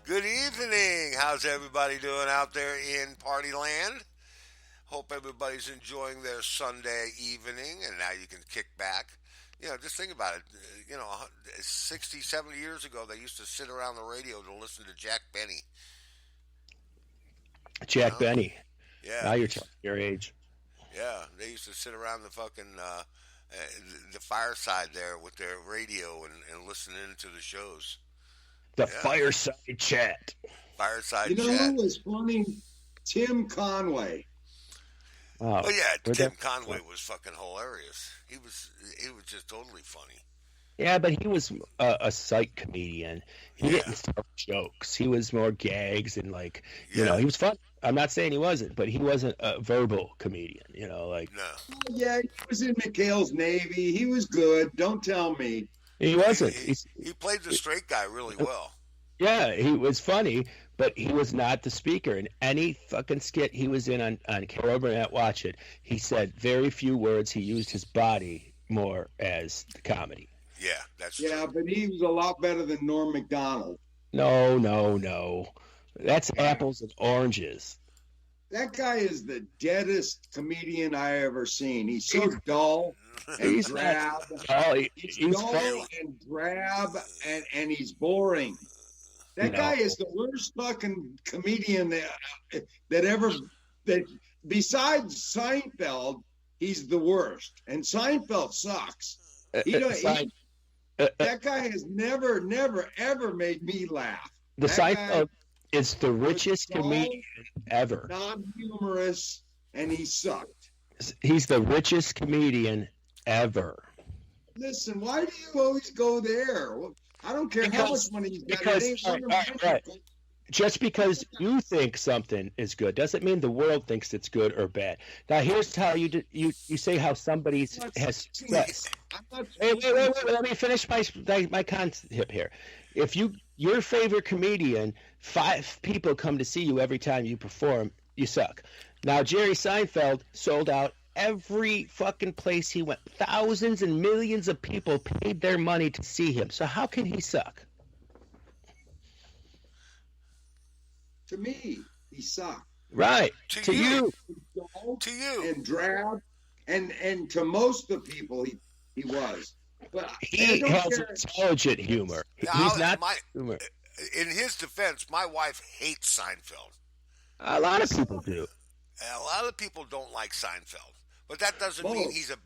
Good evening. How's everybody doing out there in Party Land? Hope everybody's enjoying their Sunday evening and now you can kick back. Just think about it. 60, 70 years ago, they used to sit around the radio to listen to Jack Benny. You Jack know? Benny. Yeah, Now you're telling your age. they used to sit around the fucking the fireside there with their radio and listen in to the shows. The Yeah, fireside chat. fireside You know who chat. was funny? Tim Conway. Oh, Oh yeah, where'd Tim that Conway from? was fucking hilarious. He was just totally funny. Yeah, but he was a sight comedian. He Yeah, didn't tell jokes. He was more gags and yeah, he was fun. I'm not saying he wasn't, but he wasn't a verbal comedian. no, Oh, yeah, he was in McHale's Navy. He was good. Don't tell me. He he wasn't. he, he played the straight guy really well. Yeah, he was funny, but he was not the speaker. In any fucking skit he was in on Carol Burnett, watch it. He said very few words. He used his body more as the comedy. Yeah, that's Yeah, true. but he was a lot better than Norm Macdonald. No, no, no. That's apples and oranges. That guy is the deadest comedian I ever seen. He's so dull and He's not. drab. Oh, He's he's dull funny. and drab, and he's boring. That No. guy is the worst fucking comedian that ever that besides Seinfeld, he's the worst. And Seinfeld sucks. He don't Sein- he, uh, uh, that guy has never ever made me laugh. the That guy Seinfeld is the was richest dull, comedian ever. non-humorous, and he sucked. He's the richest comedian ever. Listen, why do you always go there? I don't care how much Because money he's got. because It ain't all one right, of all mine. right. Just because you think something is good doesn't mean the world thinks it's good or bad. Now, here's how you say how somebody I'm not has saying that. success. I'm not Wait, wait, saying wait, wait. Let me finish my concept here. If your favorite comedian, 5 people come to see you every time you perform, you suck. Now, Jerry Seinfeld sold out every fucking place he went. Thousands and millions of people paid their money to see him. So how can he suck? to me, he sucked. Right. To To you, you. Dull to you. and drab, and to most of the people, he was. But I He don't has care. intelligent humor. Now, He's not my humor. in his defense, my wife hates Seinfeld. A lot of people do. A lot of people don't like Seinfeld, but that doesn't mean Both. he's a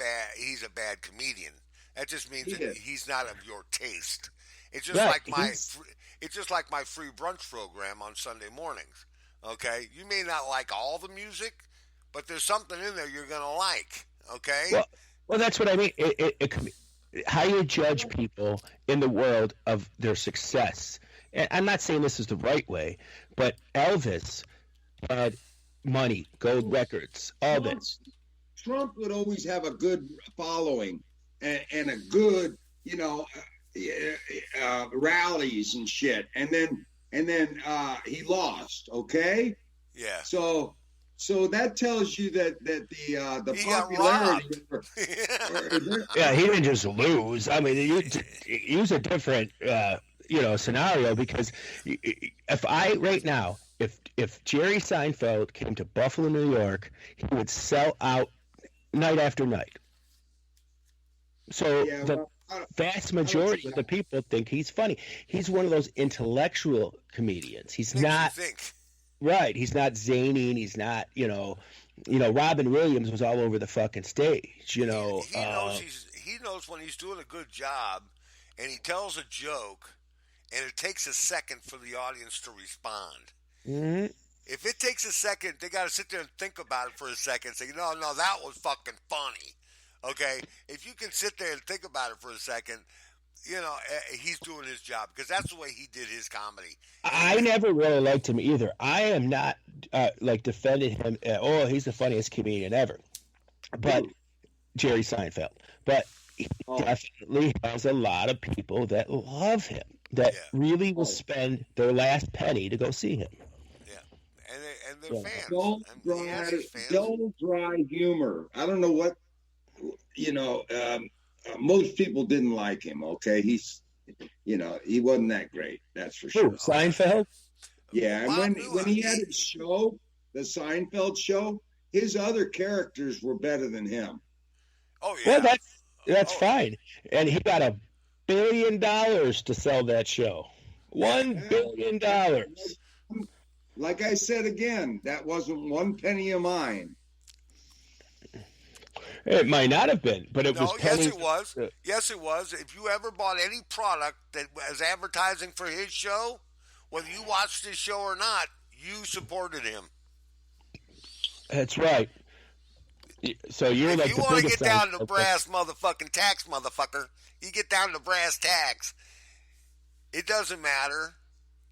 bad comedian. That just means He that did. he's not of your taste. It's just Right. like He's it's just like my free brunch program on Sunday mornings. Okay, you may not like all the music, but there's something in there you're gonna like. Okay, well. Well, that's what I mean. How you judge people in the world of their success. And I'm not saying this is the right way, but Elvis had money, gold records, all Trump, this. Trump would always have a good following and a good, rallies and shit. And then he lost. Okay, yeah, so that tells you that the he got popularity. robbed. Yeah, he didn't just lose. I mean, use a different, scenario because if I right now, if Jerry Seinfeld came to Buffalo, New York, he would sell out night after night. So Yeah, the well, vast I don't see majority of the that. people think he's funny. He's one of those intellectual comedians. He's Makes you not think. right. He's not zany, and he's not, Robin Williams was all over the fucking stage. He knows when he's doing a good job, and he tells a joke, and it takes a second for the audience to respond. mhm. If it takes a second, they got to sit there and think about it for a second. Say, no, that was fucking funny. Okay, if you can sit there and think about it for a second, he's doing his job because that's the way he did his comedy. I never really liked him either. I am not defending him. He's the funniest comedian ever. But Jerry Seinfeld. But he Oh, definitely has a lot of people that love him, that Yeah, really will oh, spend their last penny to go see him. yeah, and they're Yeah. fans. dull, He has dry, his fans. dull, dry humor. I don't know what most people didn't like him. Okay, he wasn't that great. That's for Who? sure. Oh yeah, Seinfeld? Yeah, and Bob when knew he had his show, the Seinfeld show, his other characters were better than him. Oh Well, yeah. that's Oh, fine. And he got $1 billion to sell that show. yeah. $1 billion. Like I said again, that wasn't one penny of mine. It might not have been, but it was No, yes, pennies. it was. Yes, it was. If you ever bought any product that was advertising for his show, whether you watched his show or not, you supported him. That's right. So you're If like you the want to biggest get down to Seinfeld fan. brass motherfucking tacks, motherfucker, you get down to brass tacks. It doesn't matter.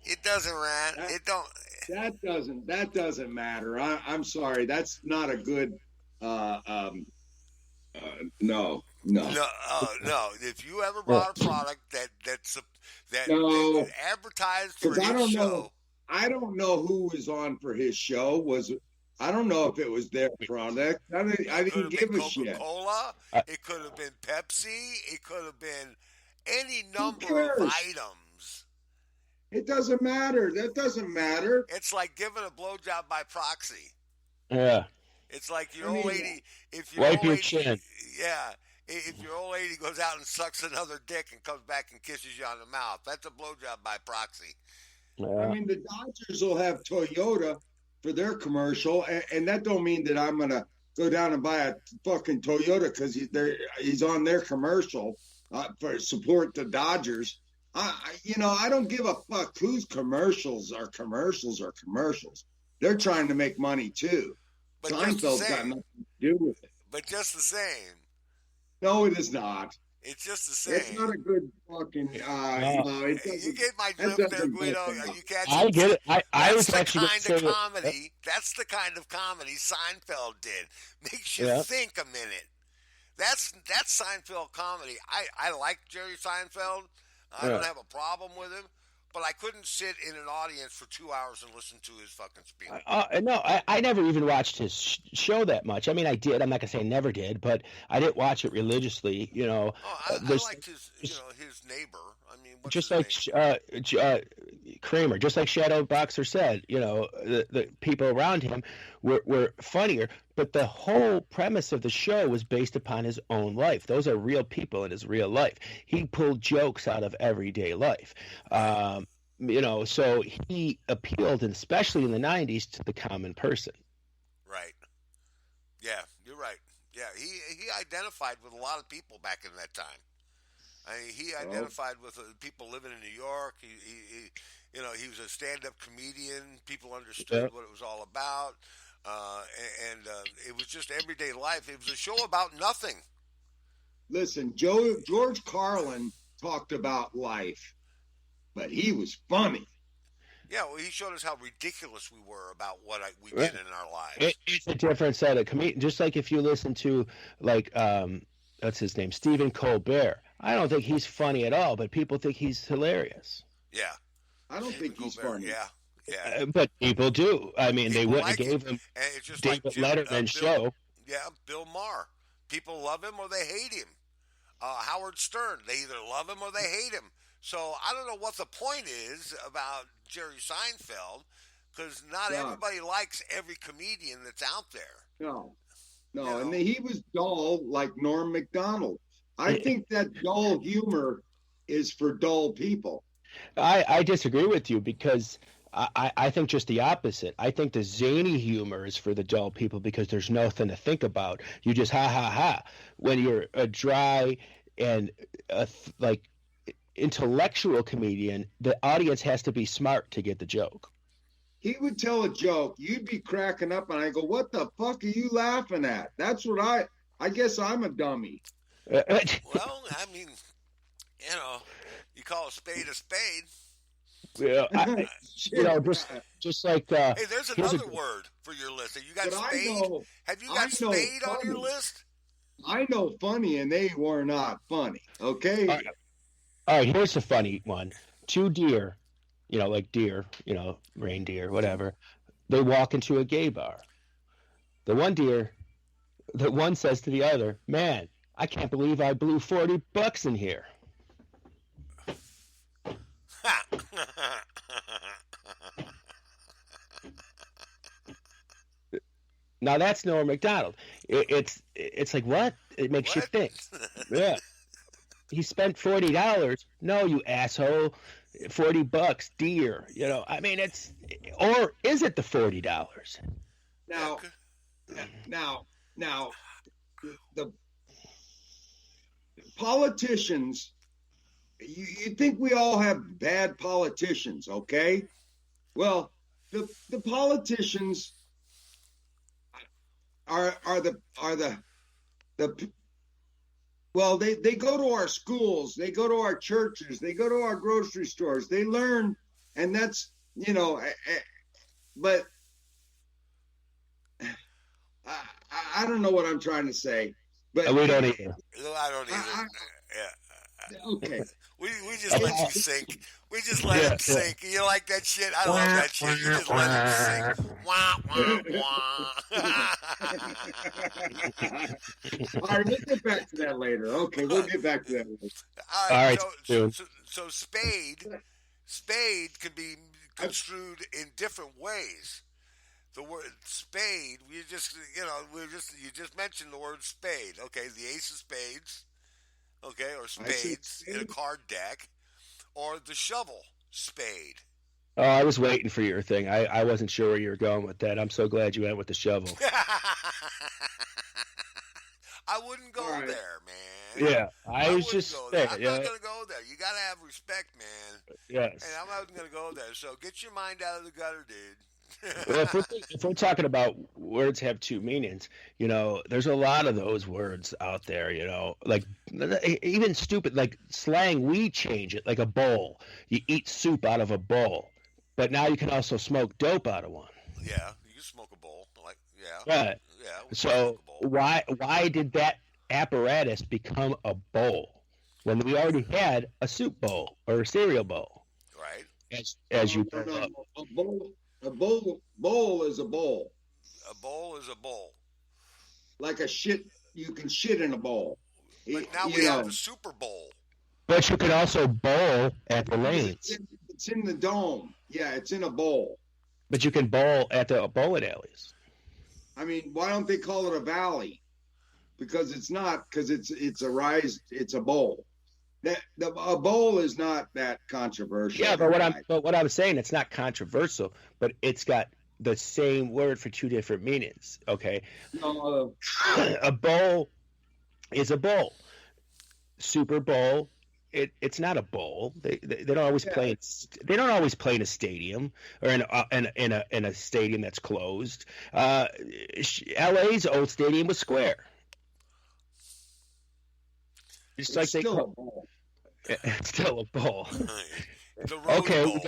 It doesn't matter. It don't. That doesn't matter. I'm sorry. That's not a good. No. No. If you ever bought a product that No, advertised for because his show, I don't know who was on for his show. I don't know if it was their product. I it could didn't have give been a shit. Coca-Cola. It could have been Pepsi. It could have been any Who number of cares? items. It doesn't matter. That doesn't matter. It's like giving a blowjob by proxy. Yeah. It's like your I mean, old lady. If your Wipe old your lady, chin. yeah. If your old lady goes out and sucks another dick and comes back and kisses you on the mouth, that's a blowjob by proxy. I mean, the Dodgers will have Toyota for their commercial, and that don't mean that I'm gonna go down and buy a fucking Toyota because he's on their commercial for support the Dodgers. I don't give a fuck whose commercials are commercials. They're trying to make money too. But Seinfeld's got nothing to do with it. But just the same. No, it is not. It's just the same. It's not a good fucking. You get my drift there, Guido. You catch I get it. I was That's actually the going to kind say of comedy. That's the kind of comedy Seinfeld did. Makes you think a minute. That's Seinfeld comedy. I like Jerry Seinfeld. I don't have a problem with him, but I couldn't sit in an audience for 2 hours and listen to his fucking spiel. No, I never even watched his show that much. I mean, I did. I'm not gonna say I never did, but I didn't watch it religiously. I liked his neighbor. I mean, what's just his like name? Kramer, just like Shadow Boxer said, the people around him were funnier, but the whole premise of the show was based upon his own life. Those are real people in his real life. He pulled jokes out of everyday life. So he appealed, and especially in the 90s, to the common person. Right. Yeah, you're right. Yeah, he identified with a lot of people back in that time. I mean, he identified with people living in New York. He was a stand-up comedian. People understood what it was all about, and it was just everyday life. It was a show about nothing. Listen, George Carlin talked about life, but he was funny. Yeah, well, he showed us how ridiculous we were about what we did in our lives. It's a different set of comedians. Just like if you listen to, like, what's his name, Stephen Colbert. I don't think he's funny at all, but people think he's hilarious. Yeah. I don't think he's funny. Yeah. But people do. I mean, People they wouldn't like have gave him it's just David Letterman's show. Yeah, Bill Maher. People love him or they hate him. Howard Stern. They either love him or they hate him. So I don't know what the point is about Jerry Seinfeld, because not everybody likes every comedian that's out there. No, and he was dull like Norm Macdonald. I think that dull humor is for dull people. I disagree with you, because I think just the opposite. I think the zany humor is for the dull people, because there's nothing to think about. You just ha ha ha. When you're a dry and like intellectual comedian, the audience has to be smart to get the joke. He would tell a joke, you'd be cracking up, and I go, "What the fuck are you laughing at?" That's what I guess I'm a dummy. Well, I mean, you call a spade a spade. Yeah, just like. Hey, there's another word for your list. Have you got spade? Have you got spade on your list? I know funny, and they were not funny. Okay. All right, here's a funny one. Two deer, like deer, reindeer, whatever. They walk into a gay bar. The one says to the other, "Man, I can't believe I blew $40 in here." Now that's Norm Macdonald. It's like what? It makes you What? think. Yeah. He spent $40. No, you asshole. $40, dear. I mean, or is it the $40? Now, the politicians. You think we all have bad politicians, okay? Well, the politicians are the well, they go to our schools, they go to our churches, they go to our grocery stores, they learn, and that's but I don't know what I'm trying to say, but We don't either. No, I don't either. Okay. We just let you sink. We just let him sink. You like that shit? I love that shit. You just let him sink. Wah, wah, wah. All right, we'll get back to that later. Okay, we'll get back to that later. All right. So spade can be construed in different ways. The word spade, you just mentioned the word spade. Okay, the ace of spades. Okay, or spades in a card deck, or the shovel, spade. Oh, I was waiting for your thing. I wasn't sure where you were going with that. I'm so glad you went with the shovel. I wouldn't go there, man. Yeah, I was just saying. I'm not going to go there. You got to have respect, man. Yes. And I'm not going to go there. So get your mind out of the gutter, dude. Well, if we're talking about words have two meanings, there's a lot of those words out there, like even stupid, like slang, we change it, like a bowl. You eat soup out of a bowl, but now you can also smoke dope out of one. Yeah, you can smoke a bowl. Like, yeah. Right. Yeah. So why did that apparatus become a bowl when we already had a soup bowl or a cereal bowl? Right. As you brought up. A bowl is a bowl. A bowl is a bowl. Like a shit, you can shit in a bowl. But now we have a Super Bowl. But you can also bowl at the lanes. It's in the dome. Yeah, it's in a bowl. But you can bowl at the bowling alleys. I mean, why don't they call it a valley? Because it's not. Because it's a rise. It's a bowl. A bowl is not that controversial. Yeah, but what I'm saying, it's not controversial, but it's got the same word for two different meanings. Okay, a bowl is a bowl. Super Bowl, it's not a bowl. They don't always play. They don't always play in a stadium or in a stadium that's closed. LA's old stadium was square. It's like still a bowl. It's still a bowl. The Rose Bowl.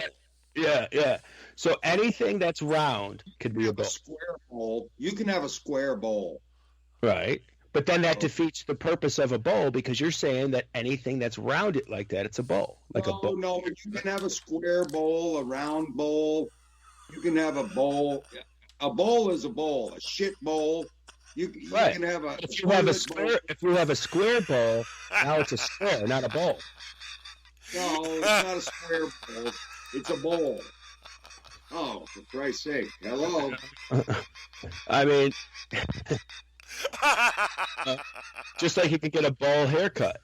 Yeah. So anything that's round could be a bowl. Square bowl. You can have a square bowl. Right. But then that defeats the purpose of a bowl because you're saying that anything that's rounded like that, it's a bowl. Like a bowl. No, you can have a square bowl, a round bowl. You can have a bowl. A bowl is a bowl. A shit bowl. You can have a. If you have a square bowl, now it's a square, not a bowl. No, it's not a square bowl. It's a bowl. Oh, for Christ's sake! Hello. I mean, just like you can get a bowl haircut.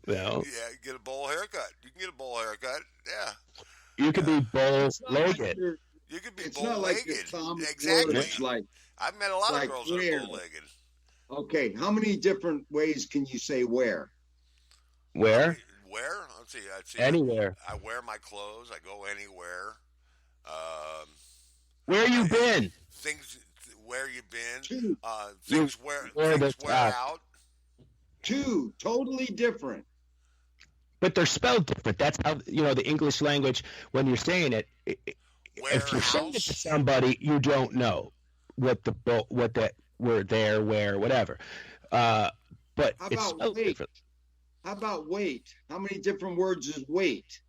Yeah, you get a bowl haircut. You can get a bowl haircut. Yeah. You could be bowl-legged. You could be it's bowl-legged. Not like Exactly. I've met a lot of girls that are bow-legged. Okay, how many different ways can you say where? Where? Where? Let's see. Anywhere. I wear my clothes. I go anywhere. Where you been? Things. Where you been? Two. Things wear out. Two. Totally different. But they're spelled different. That's how the English language. When you're saying it, if you're saying it to somebody, you don't know what that word there, where, whatever. But it's spelled different. How about wait? How many different words is wait?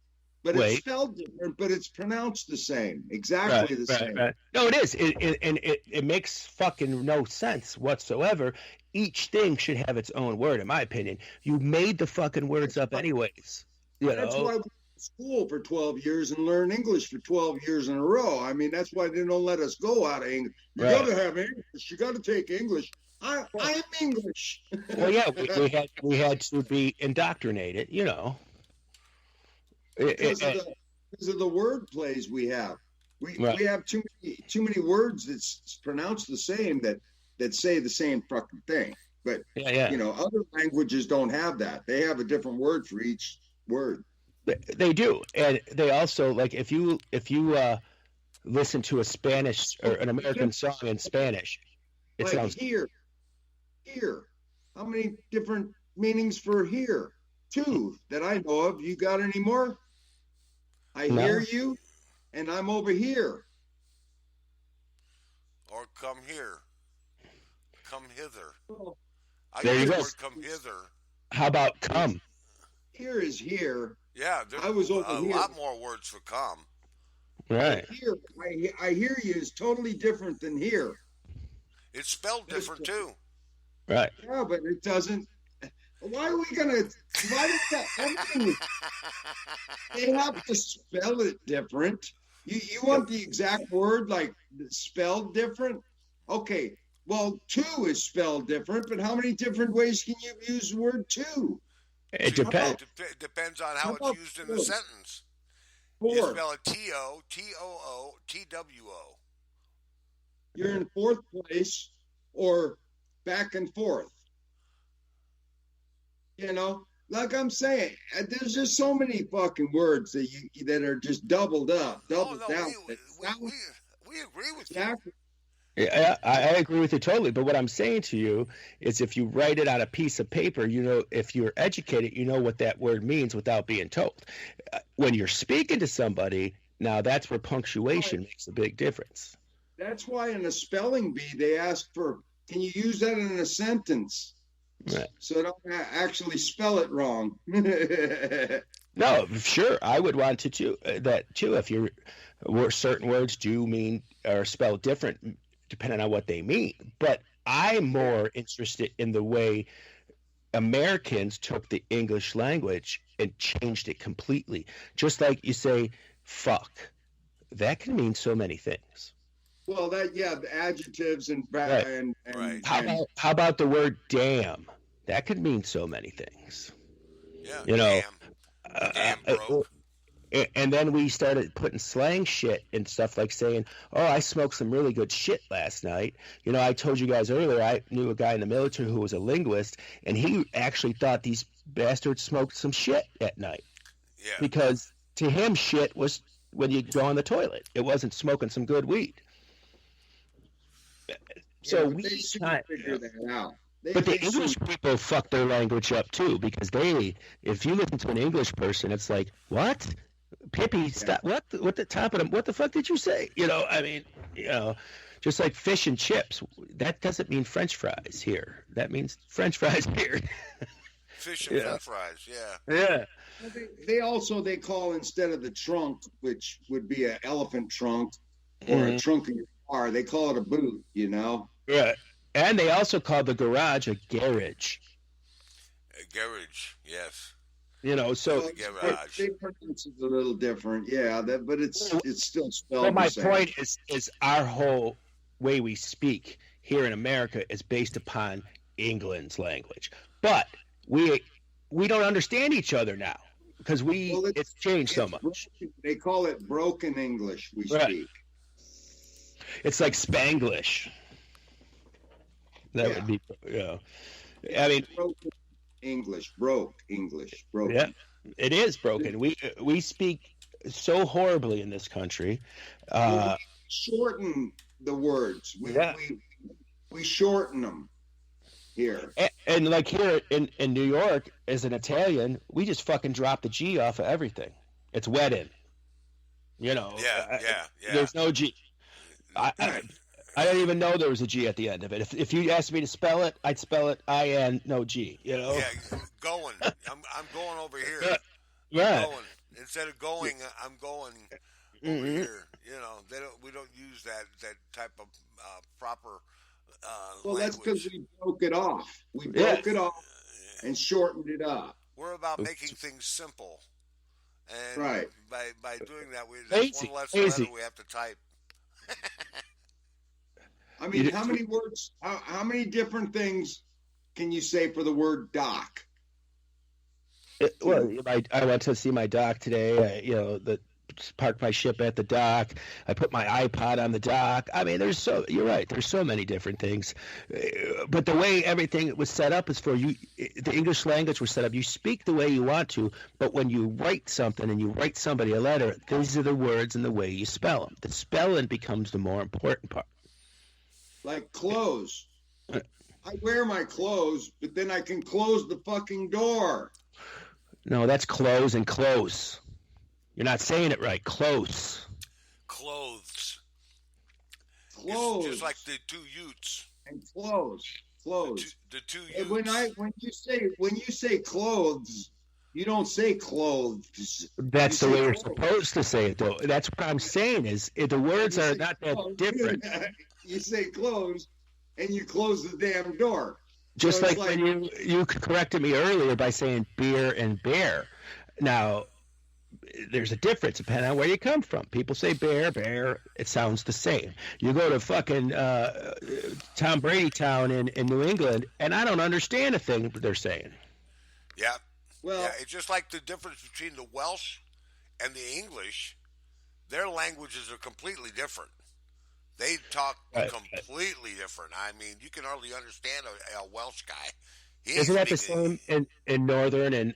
But it's spelled different, but it's pronounced the same. Exactly the same. Right. No, it is. It makes fucking no sense whatsoever. Each thing should have its own word, in my opinion. You made the fucking words up anyways. That's why we school for 12 years and learn English for 12 years in a row. I mean, that's why they don't let us go out of English. You got to have English. You got to take English. I'm English. Well, yeah, we had to be indoctrinated, you know. Because of the word plays we have. We have too many words that's pronounced the same that say the same fucking thing. But you know, other languages don't have that. They have a different word for each word. They do, and they also, like, if you listen to a Spanish or an American song in Spanish, it like sounds here. How many different meanings for here? 2 that I know of. You got any more? I hear you, and I'm over here. Or come here. Come hither. Well, there you go. Word come hither. How about come? Here is here. Yeah, there's I was over a here. lot more words for come. Right. Here, I hear you is totally different than here. It's spelled different too. Right. Yeah, but it doesn't. Why are we gonna? Why does that? Everything, they have to spell it different. You want the exact word like spelled different? Okay. Well, 2 is spelled different, but how many different ways can you use the word 2? It depends. Depends on how it's used in the sentence. 4. You spell it T-O, T-O-O, T-W-O. You're in 4th place or back and forth. You know, like I'm saying, there's just so many fucking words that are just doubled down. We agree with you. Yeah, I agree with you totally. But what I'm saying to you is, if you write it on a piece of paper, you know, if you're educated, you know what that word means without being told. When you're speaking to somebody, now that's where punctuation makes a big difference. That's why in a spelling bee they ask for, can you use that in a sentence? Right. So don't actually spell it wrong. No, sure, I would want to that too. If certain words do mean or spell different depending on what they mean, but I'm more interested in the way Americans took the English language and changed it completely. Just like you say, fuck, that can mean so many things. Well, the adjectives and right. and right. How about the word damn? That could mean so many things. Yeah, you know, damn broke. And then we started putting slang shit and stuff, like saying, oh, I smoked some really good shit last night. You know, I told you guys earlier, I knew a guy in the military who was a linguist, and he actually thought these bastards smoked some shit at night. Yeah. Because to him, shit was when you go on the toilet. It wasn't smoking some good weed. So we figure that out. But the English people fuck their language up too, because if you listen to an English person, it's like, what? Pippi, stop! What the top of them? What the fuck did you say? You know, I mean, you know, just like fish and chips. That doesn't mean French fries here. That means French fries here. Fish and French fries, yeah. Yeah. They call, instead of the trunk, which would be an elephant trunk or a trunk in your car, they call it a boot. You know. Yeah. And they also call the garage a garage. A garage, yes. You know, so they pronounce it a little different, yeah. But it's still spelled. But my point is our whole way we speak here in America is based upon England's language, but we don't understand each other now because it's changed so much. They call it broken English. We speak. It's like Spanglish. That would be, I mean, broke English. Yeah, it is broken. We speak so horribly in this country. Shorten the words. We shorten them here. And like here in New York, as an Italian, we just fucking drop the G off of everything. It's wedding. You know. Yeah. There's no G. I don't even know there was a G at the end of it. If you asked me to spell it, I'd spell it I-N, no G, you know? Yeah, going. I'm going over here. Right. Going. Instead of going, I'm going over here. You know, we don't use that type of proper well, language. that's because we broke it off. We broke it off and shortened it up. We're about making things simple And Right. by doing that, that's one less letter we have to type. I mean, how many words? How many different things can you say for the word dock? Well, I went to see my dock today. Parked my ship at the dock. I put my iPod on the dock. I mean, you're right. There's so many different things. But the way everything was set up is for you. The English language was set up. You speak the way you want to, but when you write something and you write somebody a letter, these are the words and the way you spell them. The spelling becomes the more important part. Like clothes. I wear my clothes, but then I can close the fucking door. No, that's close and close. You're not saying it right. Close. Clothes. Clothes. Just like the two Utes. And clothes. Clothes. The two Utes. And when you say clothes, you don't say clothes. That's the way you're supposed to say it, though. That's what I'm saying is the words are not that different. You say clothes, and you close the damn door. Just like when you corrected me earlier by saying beer and bear. Now, there's a difference depending on where you come from. People say bear. It sounds the same. You go to fucking Tom Brady town in New England, and I don't understand a thing they're saying. Yeah. Well, yeah, it's just like the difference between the Welsh and the English. Their languages are completely different. They talk completely different. I mean, you can hardly understand a Welsh guy. Isn't that the same in Northern and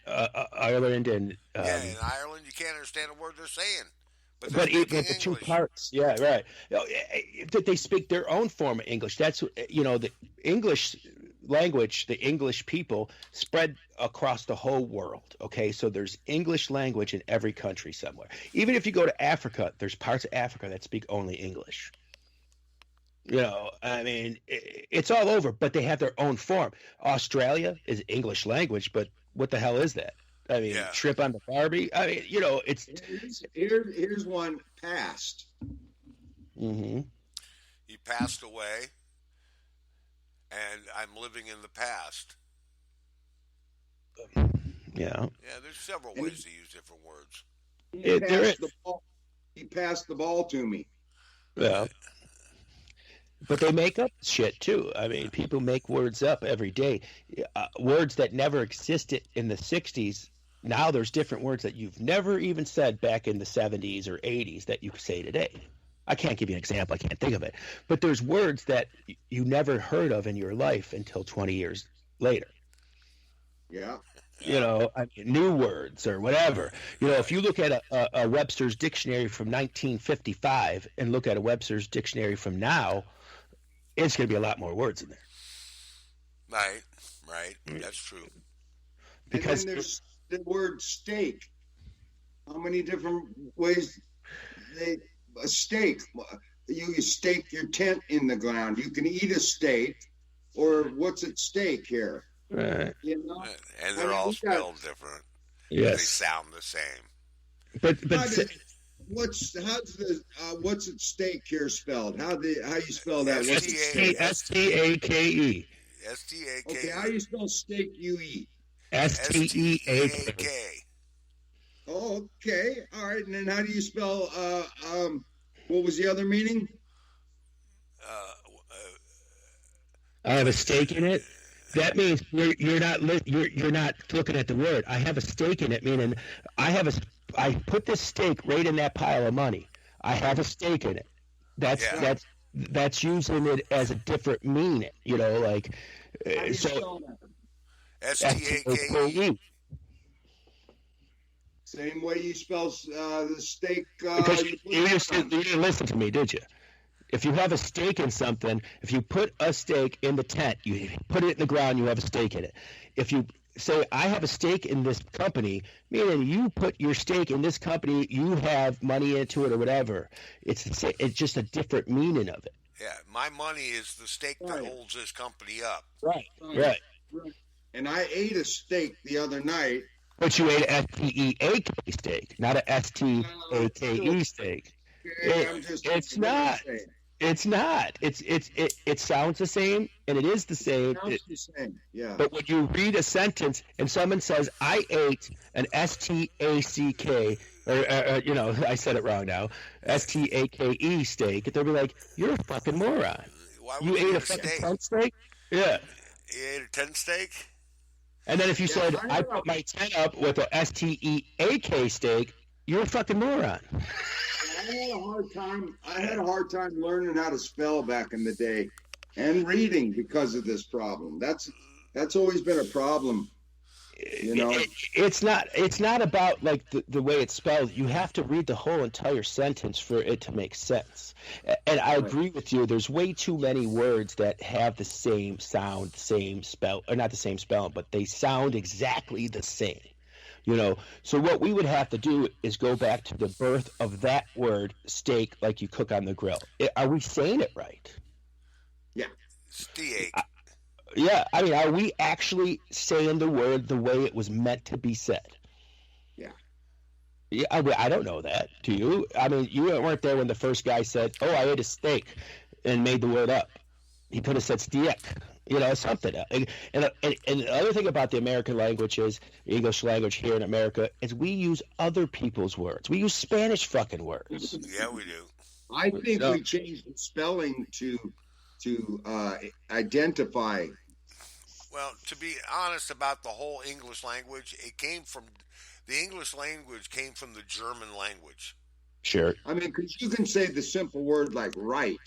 Ireland and? Yeah, in Ireland you can't understand a word they're saying. But the two parts, yeah, right. That they speak their own form of English. That's the English language, the English people spread across the whole world. Okay, so there's English language in every country somewhere. Even if you go to Africa, there's parts of Africa that speak only English. I mean, it's all over, but they have their own form. Australia is English language, but what the hell is that? I mean, Trip on the Barbie. I mean, it's here's one passed. Mm-hmm. He passed away, and I'm living in the past. Yeah. Yeah, there's several ways to use different words. He passed the ball to me. Yeah. But they make up shit too. I mean, people make words up every day. Words that never existed in the 60s. Now there's different words that you've never even said back in the 70s or 80s that you say today. I can't give you an example. I can't think of it. But there's words that you never heard of in your life until 20 years later. Yeah. New words or whatever. If you look at a Webster's dictionary from 1955 and look at a Webster's dictionary from now, it's going to be a lot more words in there. Right. That's true. Because and then there's the word steak. How many different ways a steak? You stake your tent in the ground. You can eat a steak, or what's at stake here? Right. And they're all spelled different. Yes. They sound the same. But what's at stake here spelled? How you spell that? S-T-A-K-E. S-T-A-K-E. Okay, how you spell steak? U-E. S-T-E-A-K. Oh, okay. All right. And then how do you spell what was the other meaning? I have a stake in it. That means you're not looking at the word. I have a stake in it, meaning I put this stake right in that pile of money. I have a stake in it. That's using it as a different meaning. Like so. S-T-A-K-E. Same way you spell the steak. Because you didn't listen to me, did you? If you have a stake in something, if you put a stake in the tent, you put it in the ground, you have a stake in it. If you say, I have a stake in this company, meaning you put your stake in this company, you have money into it or whatever. It's just a different meaning of it. Yeah, my money is the stake that holds this company up. Right. And I ate a steak the other night. But you ate an S-T-E-A-K steak, not an S-T-A-K-E steak. It's not. It's not. It sounds the same, and it is the same. Sounds the same. Yeah. But when you read a sentence and someone says, "I ate an STACK," or you know, I said it wrong now, STAKE steak, they'll be like, "You're a fucking moron. Why You would ate eat a fucking steak? tent steak." Yeah. You ate a tent steak? And then if you said, I "I put my tent up with a STEAK steak," you're a fucking moron. I had a hard time learning how to spell back in the day, and reading because of this problem. That's always been a problem. You know, It's not about like the way it's spelled. You have to read the whole entire sentence for it to make sense. And I agree with you. There's way too many words that have the same sound, same spell, or not the same spelling, but they sound exactly the same. You know, so what we would have to do is go back to the birth of that word, steak, like you cook on the grill. Are we saying it right? yeah. Steak. Yeah, I mean, are we actually saying the word the way it was meant to be said? Yeah. Yeah, I don't know that. Do you? I mean, you weren't there when the first guy said, "Oh, I ate a steak," and made the word up. He could have said steak, you know, something. And the other thing about the American language is, the English language here in America, is we use other people's words. We use Spanish fucking words. Yeah, we do. I think we changed the spelling to identify. Well, to be honest about the whole English language, the English language came from the German language. Sure. I mean, because you can say the simple word like right.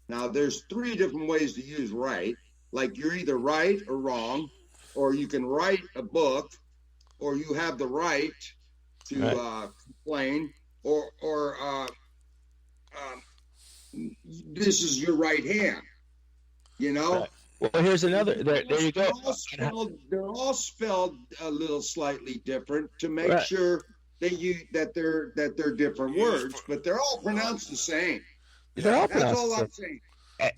Now, there's 3 different ways to use right. Like, you're either right or wrong, or you can write a book, or you have the right to complain, or this is your right hand. You know. Right. Well, here's another. There you go. They're all spelled a little slightly different to make sure that they're different words, but they're all pronounced the same. They're all That's all I'm pronounced. saying.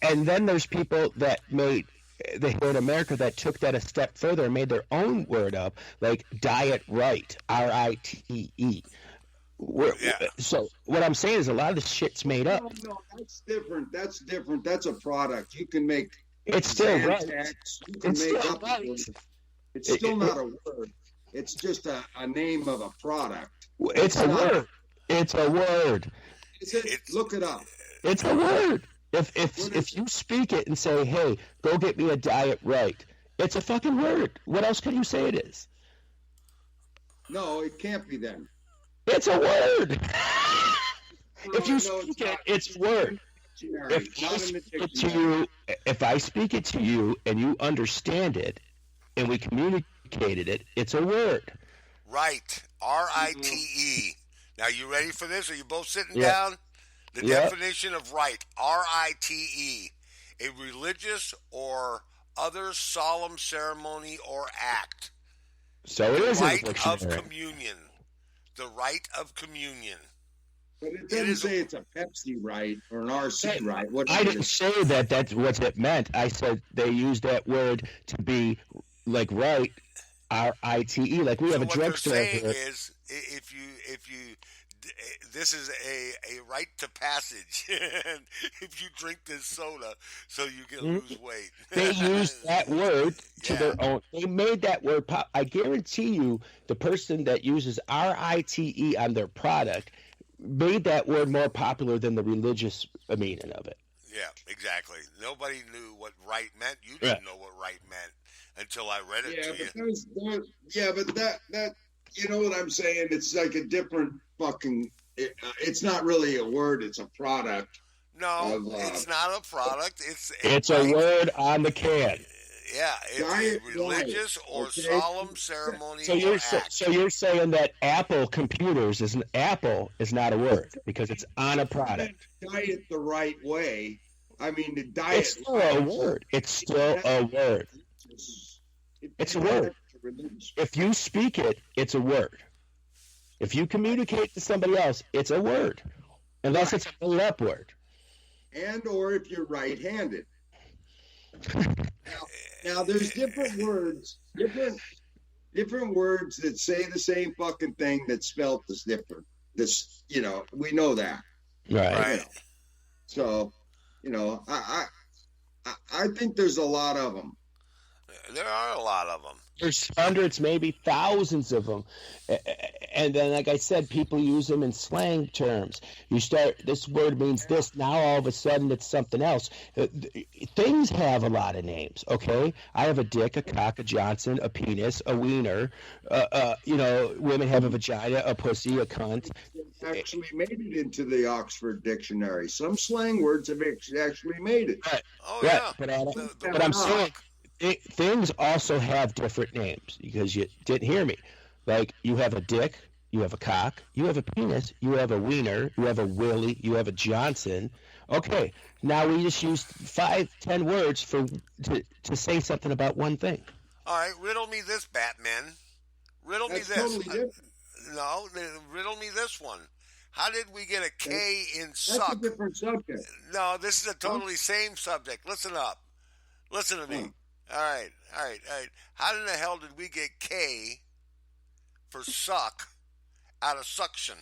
And then there's people that made here in America that took that a step further and made their own word up, like diet right, RITE. So what I'm saying is a lot of this shit's made up. No, that's different. That's different. That's a product. You can make. It's still right. You can It's make still up right. a word. It's still not a word. It's just a name of a product. It's a word. It's a word. Look it up. It's a word. If you speak it and say, "Hey, go get me a diet right," it's a fucking word. What else can you say it is? No, it can't be then. It's a word. If you No, speak it's it, it's a word. If I speak it to you and you understand it and we communicated it, it's a word. Right. RITE. Now, you ready for this? Are you both sitting Yeah. down? The definition of right. RITE. A religious or other solemn ceremony or act. So it is in the Rite of dictionary. communion. The rite of communion. But it doesn't say it's a Pepsi right or an RC right. I didn't say that that's what it meant. I said they used that word to be like right, RITE. Like we have a drugstore here. What they're saying is, if you, this is a rite to passage. If you drink this soda, so you can lose weight. They used that word to their own. They made that word pop. I guarantee you, the person that uses RITE on their product made that word more popular than the religious meaning of it. Yeah, exactly. Nobody knew what right meant. You didn't know what right meant until I read it to you. But that you know what I'm saying? It's like a different fucking. It's not really a word. It's a product. No, it's not a product. It's a word on the can. Yeah, it's a religious or solemn ceremony or act. So you're saying that Apple computers is not a word because it's on a product. Diet the right way. I mean, the diet. It's still a word. It's still a word. It's a word. If you speak it, it's a word. If you communicate to somebody else, it's a word. Unless it's a made-up word. And or if you're right-handed. Now there's different words, different words that say the same fucking thing that spelt is different. We know that. Right. You know. So, I think there's a lot of them. There are a lot of them. There's hundreds, maybe thousands of them. And then, like I said, people use them in slang terms. You start, this word means this, now all of a sudden it's something else. Things have a lot of names, okay? I have a dick, a cock, a Johnson, a penis, a wiener. Women have a vagina, a pussy, a cunt. Actually made it into the Oxford Dictionary. Some slang words have actually made it. Right. Oh, right. yeah. But I'm saying things also have different names because you didn't hear me. Like, you have a dick, you have a cock, you have a penis, you have a wiener, you have a willy, you have a Johnson. Okay, now we just used 5-10 words to say something about one thing. All right, riddle me this, Batman. Riddle That's me this. totally different. No, riddle me this one. How did we get a K in That's suck? a different subject. No, this is a totally same subject. Listen up. Listen to me. All right. How in the hell did we get K for suck out of suction?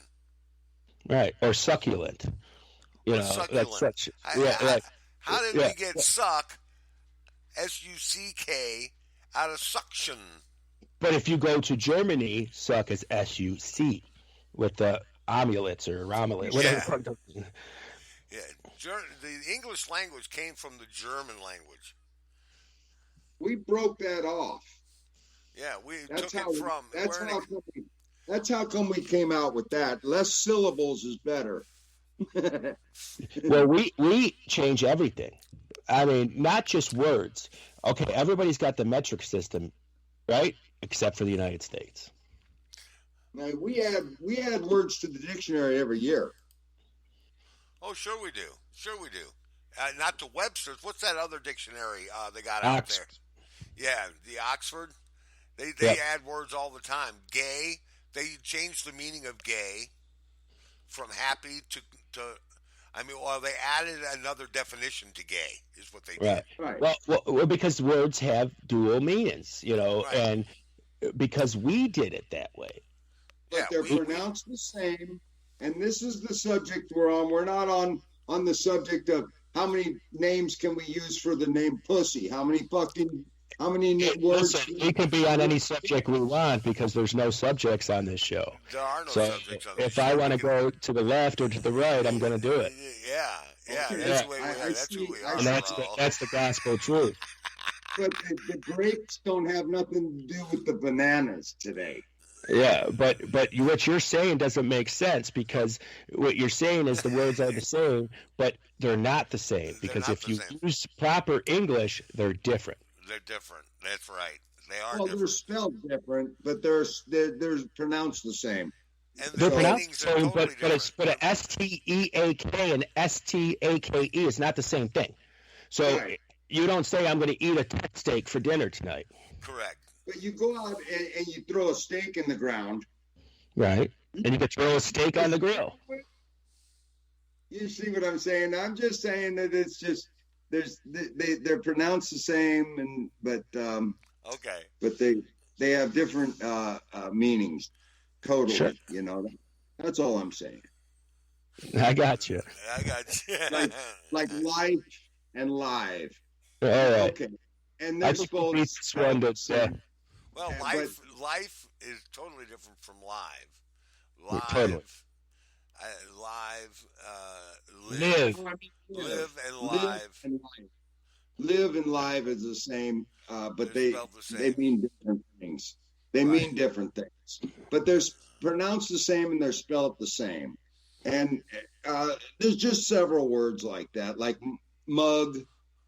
Right, or succulent. Succulent. That's such. How did we get suck, S-U-C-K, out of suction? But if you go to Germany, suck is S-U-C with the omulets or romulet, whatever. Yeah, the English language came from the German language. We broke that off. Yeah, we took it from. That's how come we came out with that. Less syllables is better. Well, we change everything. I mean, not just words. Okay, everybody's got the metric system, right? Except for the United States. Now, we add words to the dictionary every year. Oh, sure we do. Not to Webster's. What's that other dictionary they got out there? Yeah, the Oxford. They add words all the time. Gay. They changed the meaning of gay from happy to they added another definition to gay is what they did. Right. Well, because words have dual meanings, Right. and because we did it that way. But they're pronounced the same, and this is the subject we're on. We're not on the subject of how many names can we use for the name pussy. How many words? Listen, we can be on any subject we want because there's no subjects on this show. There are no So subjects on this if show. I want to go to the left or to the right, I'm going to do it. Yeah, Okay. that's the way we are. That's who we are. And that's the gospel truth. But the grapes don't have nothing to do with the bananas today. Yeah, but what you're saying doesn't make sense because what you're saying is the words are the same, but they're not the same because if you use proper English, they're different. They're different. That's right. They are Well, different. they're spelled different, but they're pronounced the same. And They're the pronounced meanings the are same, totally but different. a STEAK and STAKE is not the same thing. So Right. you don't say I'm going to eat a tent steak for dinner tonight. Correct. But you go out and you throw a stake in the ground. Right. And you could throw a steak on the grill. You see what I'm saying? I'm just saying that it's just they're pronounced the same, but Okay. they have different meanings. Totally, Sure. That's all I'm saying. I got you. I got you. Like life and live. All right. Okay, and I they're think we supposed beat this one, but Well, Yeah, life is totally different from live. Yeah, Live, totally. live, Live. live and Live live. and live. Live and live is the same, but They're they spelled the same. they mean different things. They Right. mean different things, but they're pronounced the same and they're spelled the same. And there's just several words like that, like mug.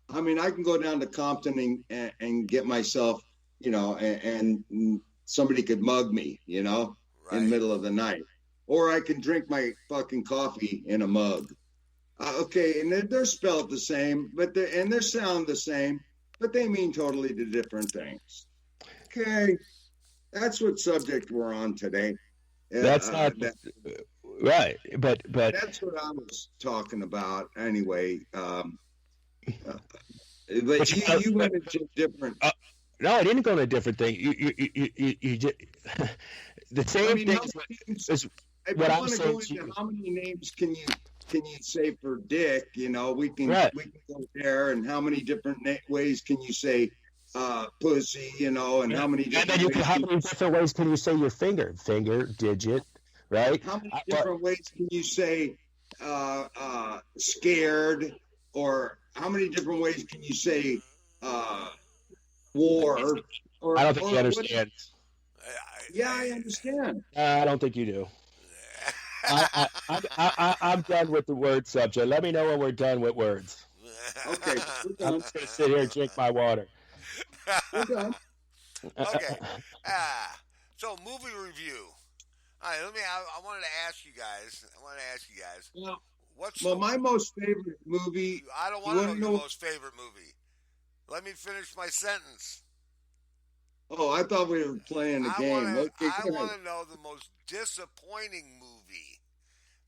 I mean, I can go down to Compton and get myself, and somebody could mug me, in the Right. middle of the night. Or I can drink my fucking coffee in a mug. Okay, and they're spelled the same, but they sound the same, but they mean totally different things. Okay, that's what subject we're on today. That's not right. But That's what I was talking about anyway. But you went into different. no, I didn't go to a different thing. You did the same I mean, thing how many names- is if what you I'm want to saying go to into you. how many names can you can you say for dick? You know, we can go there. And how many different ways can you say pussy? You know, and how many different ways can you say your finger? Finger, digit, right? How many different ways can you say scared? Or how many different ways can you say war? Or, I don't think you understand. Yeah, I understand. I don't think you do. I'm done with the word subject. Let me know when we're done with words. Okay, we're done. I'm just going to sit here and drink my water. We're done. Okay. So, movie review. All right, I wanted to ask you guys. Well, my most favorite movie. I don't want to know your most favorite movie. Let me finish my sentence. Oh, I thought we were playing a game. I want to know the most disappointing movie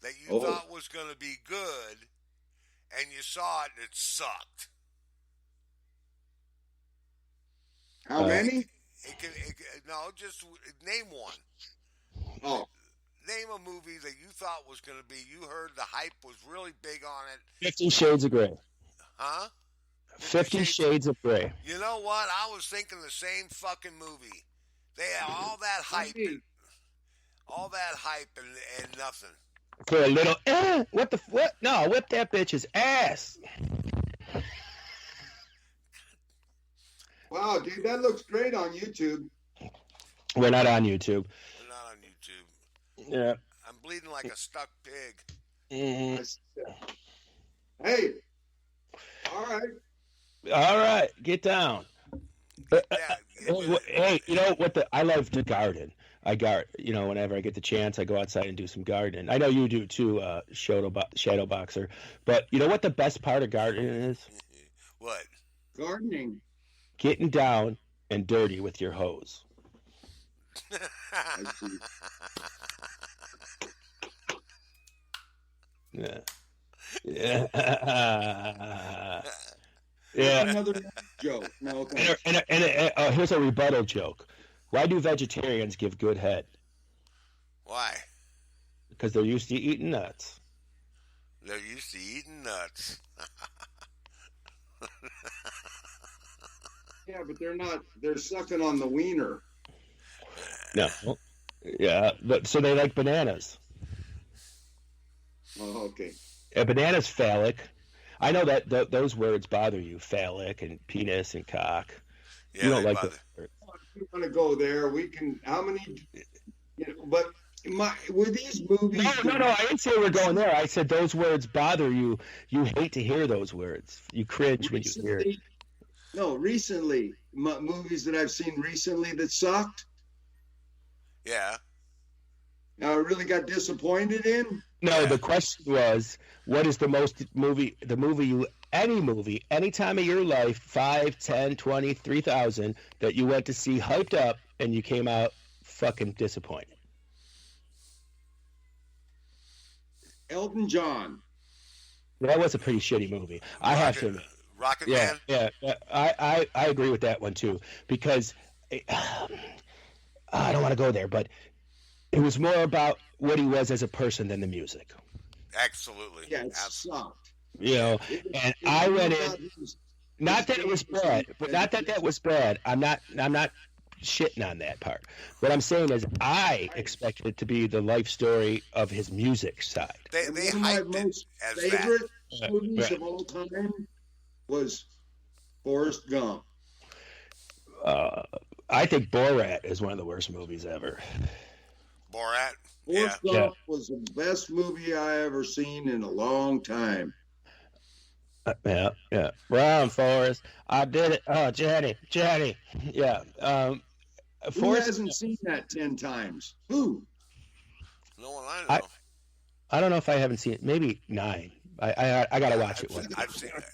that you thought was going to be good, and you saw it and it sucked. How many? No, just name one. Oh. Name a movie that you thought was going to be. You heard the hype was really big on it. 50 Shades of Grey. Huh? 50 Shades of Grey. You know what? I was thinking the same fucking movie. They had all that hype. And nothing. For a little, what? No, whip that bitch's ass. Wow, dude, that looks great on YouTube. We're not on YouTube. Yeah. I'm bleeding like a stuck pig. Mm-hmm. Hey. All right. Get down. Hey, you know what? I love to garden. I garden. You know, whenever I get the chance, I go outside and do some gardening. I know you do too, Shadow Boxer. But you know what the best part of gardening is? What? Gardening. Getting down and dirty with your hose. I see. Yeah. Another joke. No, and here's a rebuttal joke. Why do vegetarians give good head? Why? Because they're used to eating nuts. Yeah, but they're not. They're sucking on the wiener. No. Yeah, but so they like bananas. Oh, okay. A banana's phallic. I know that those words bother you, phallic and penis and cock. Yeah, you don't like those words. If you want to go there, we can. How many? You know, but were these movies? No. I didn't say we're going there. I said those words bother you. You hate to hear those words. You cringe when you hear it. No, recently, movies that I've seen recently that sucked. Yeah. I really got disappointed in. No, the question was, what is the movie, any time of your life, 5, 10, 20, 3,000, that you went to see hyped up and you came out fucking disappointed? Elton John. That was a pretty shitty movie. I have to admit. Rocket Man? Yeah. I agree with that one too, because I don't want to go there, but it was more about what he was as a person than the music. Absolutely. Yeah, it sucked. You know, and I went in. Not that it was bad, but not that that was bad. I'm not shitting on that part. What I'm saying is, I expected it to be the life story of his music side. They one of my most favorite movies of all time was Forrest Gump. I think Borat is one of the worst movies ever. Borat? Forrest Gump was the best movie I ever seen in a long time. Yeah. Run, Forrest. I did it. Oh, Jenny. Yeah. Who hasn't seen that 10 times? Who? No one I know. I don't know if I haven't seen it. Maybe 9. I gotta watch it once. I've seen it.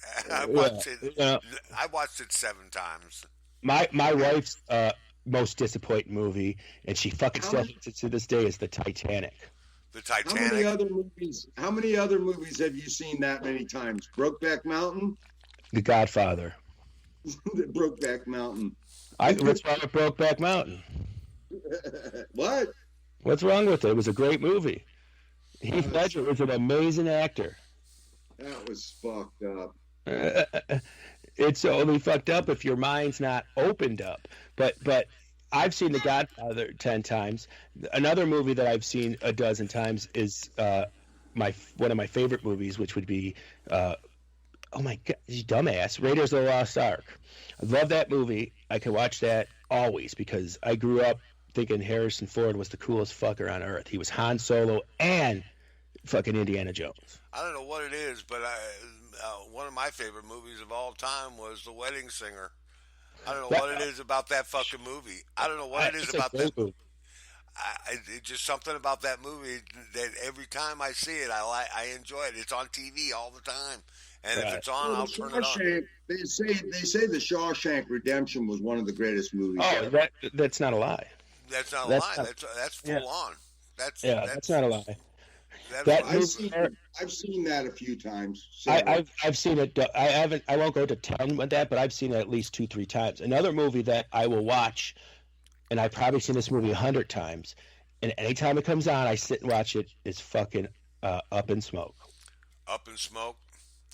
I watched it 7 times. My wife's most disappointing movie, and she fucking still hates it to this day, is the Titanic. The Titanic. How many other movies have you seen that many times? Brokeback Mountain? The Godfather. The Brokeback Mountain. What's wrong with Brokeback Mountain? What? What's wrong with it? It was a great movie. Heath Ledger was an amazing actor. That was fucked up. It's only fucked up if your mind's not opened up. But I've seen The Godfather 10 times. Another movie that I've seen a dozen times is one of my favorite movies, which would be oh my god, you dumbass, Raiders of the Lost Ark. I love that movie. I can watch that always because I grew up thinking Harrison Ford was the coolest fucker on earth. He was Han Solo and fucking Indiana Jones. I don't know what it is, but one of my favorite movies of all time was The Wedding Singer. I don't know what it is about that fucking movie. I don't know what it is about that movie. It's just something about that movie that every time I see it, I enjoy it. It's on TV all the time, and if it's on, I'll turn it on. They say the Shawshank Redemption was one of the greatest movies. Oh, that's not a lie. That's not a lie. That's full on. That's not a lie. I've seen that a few times. I've seen it. I won't go to 10 with that, but I've seen it at least 2-3 times. Another movie that I will watch, and I've probably seen this movie 100 times, and anytime it comes on, I sit and watch it. Is fucking Up in Smoke. Up in Smoke.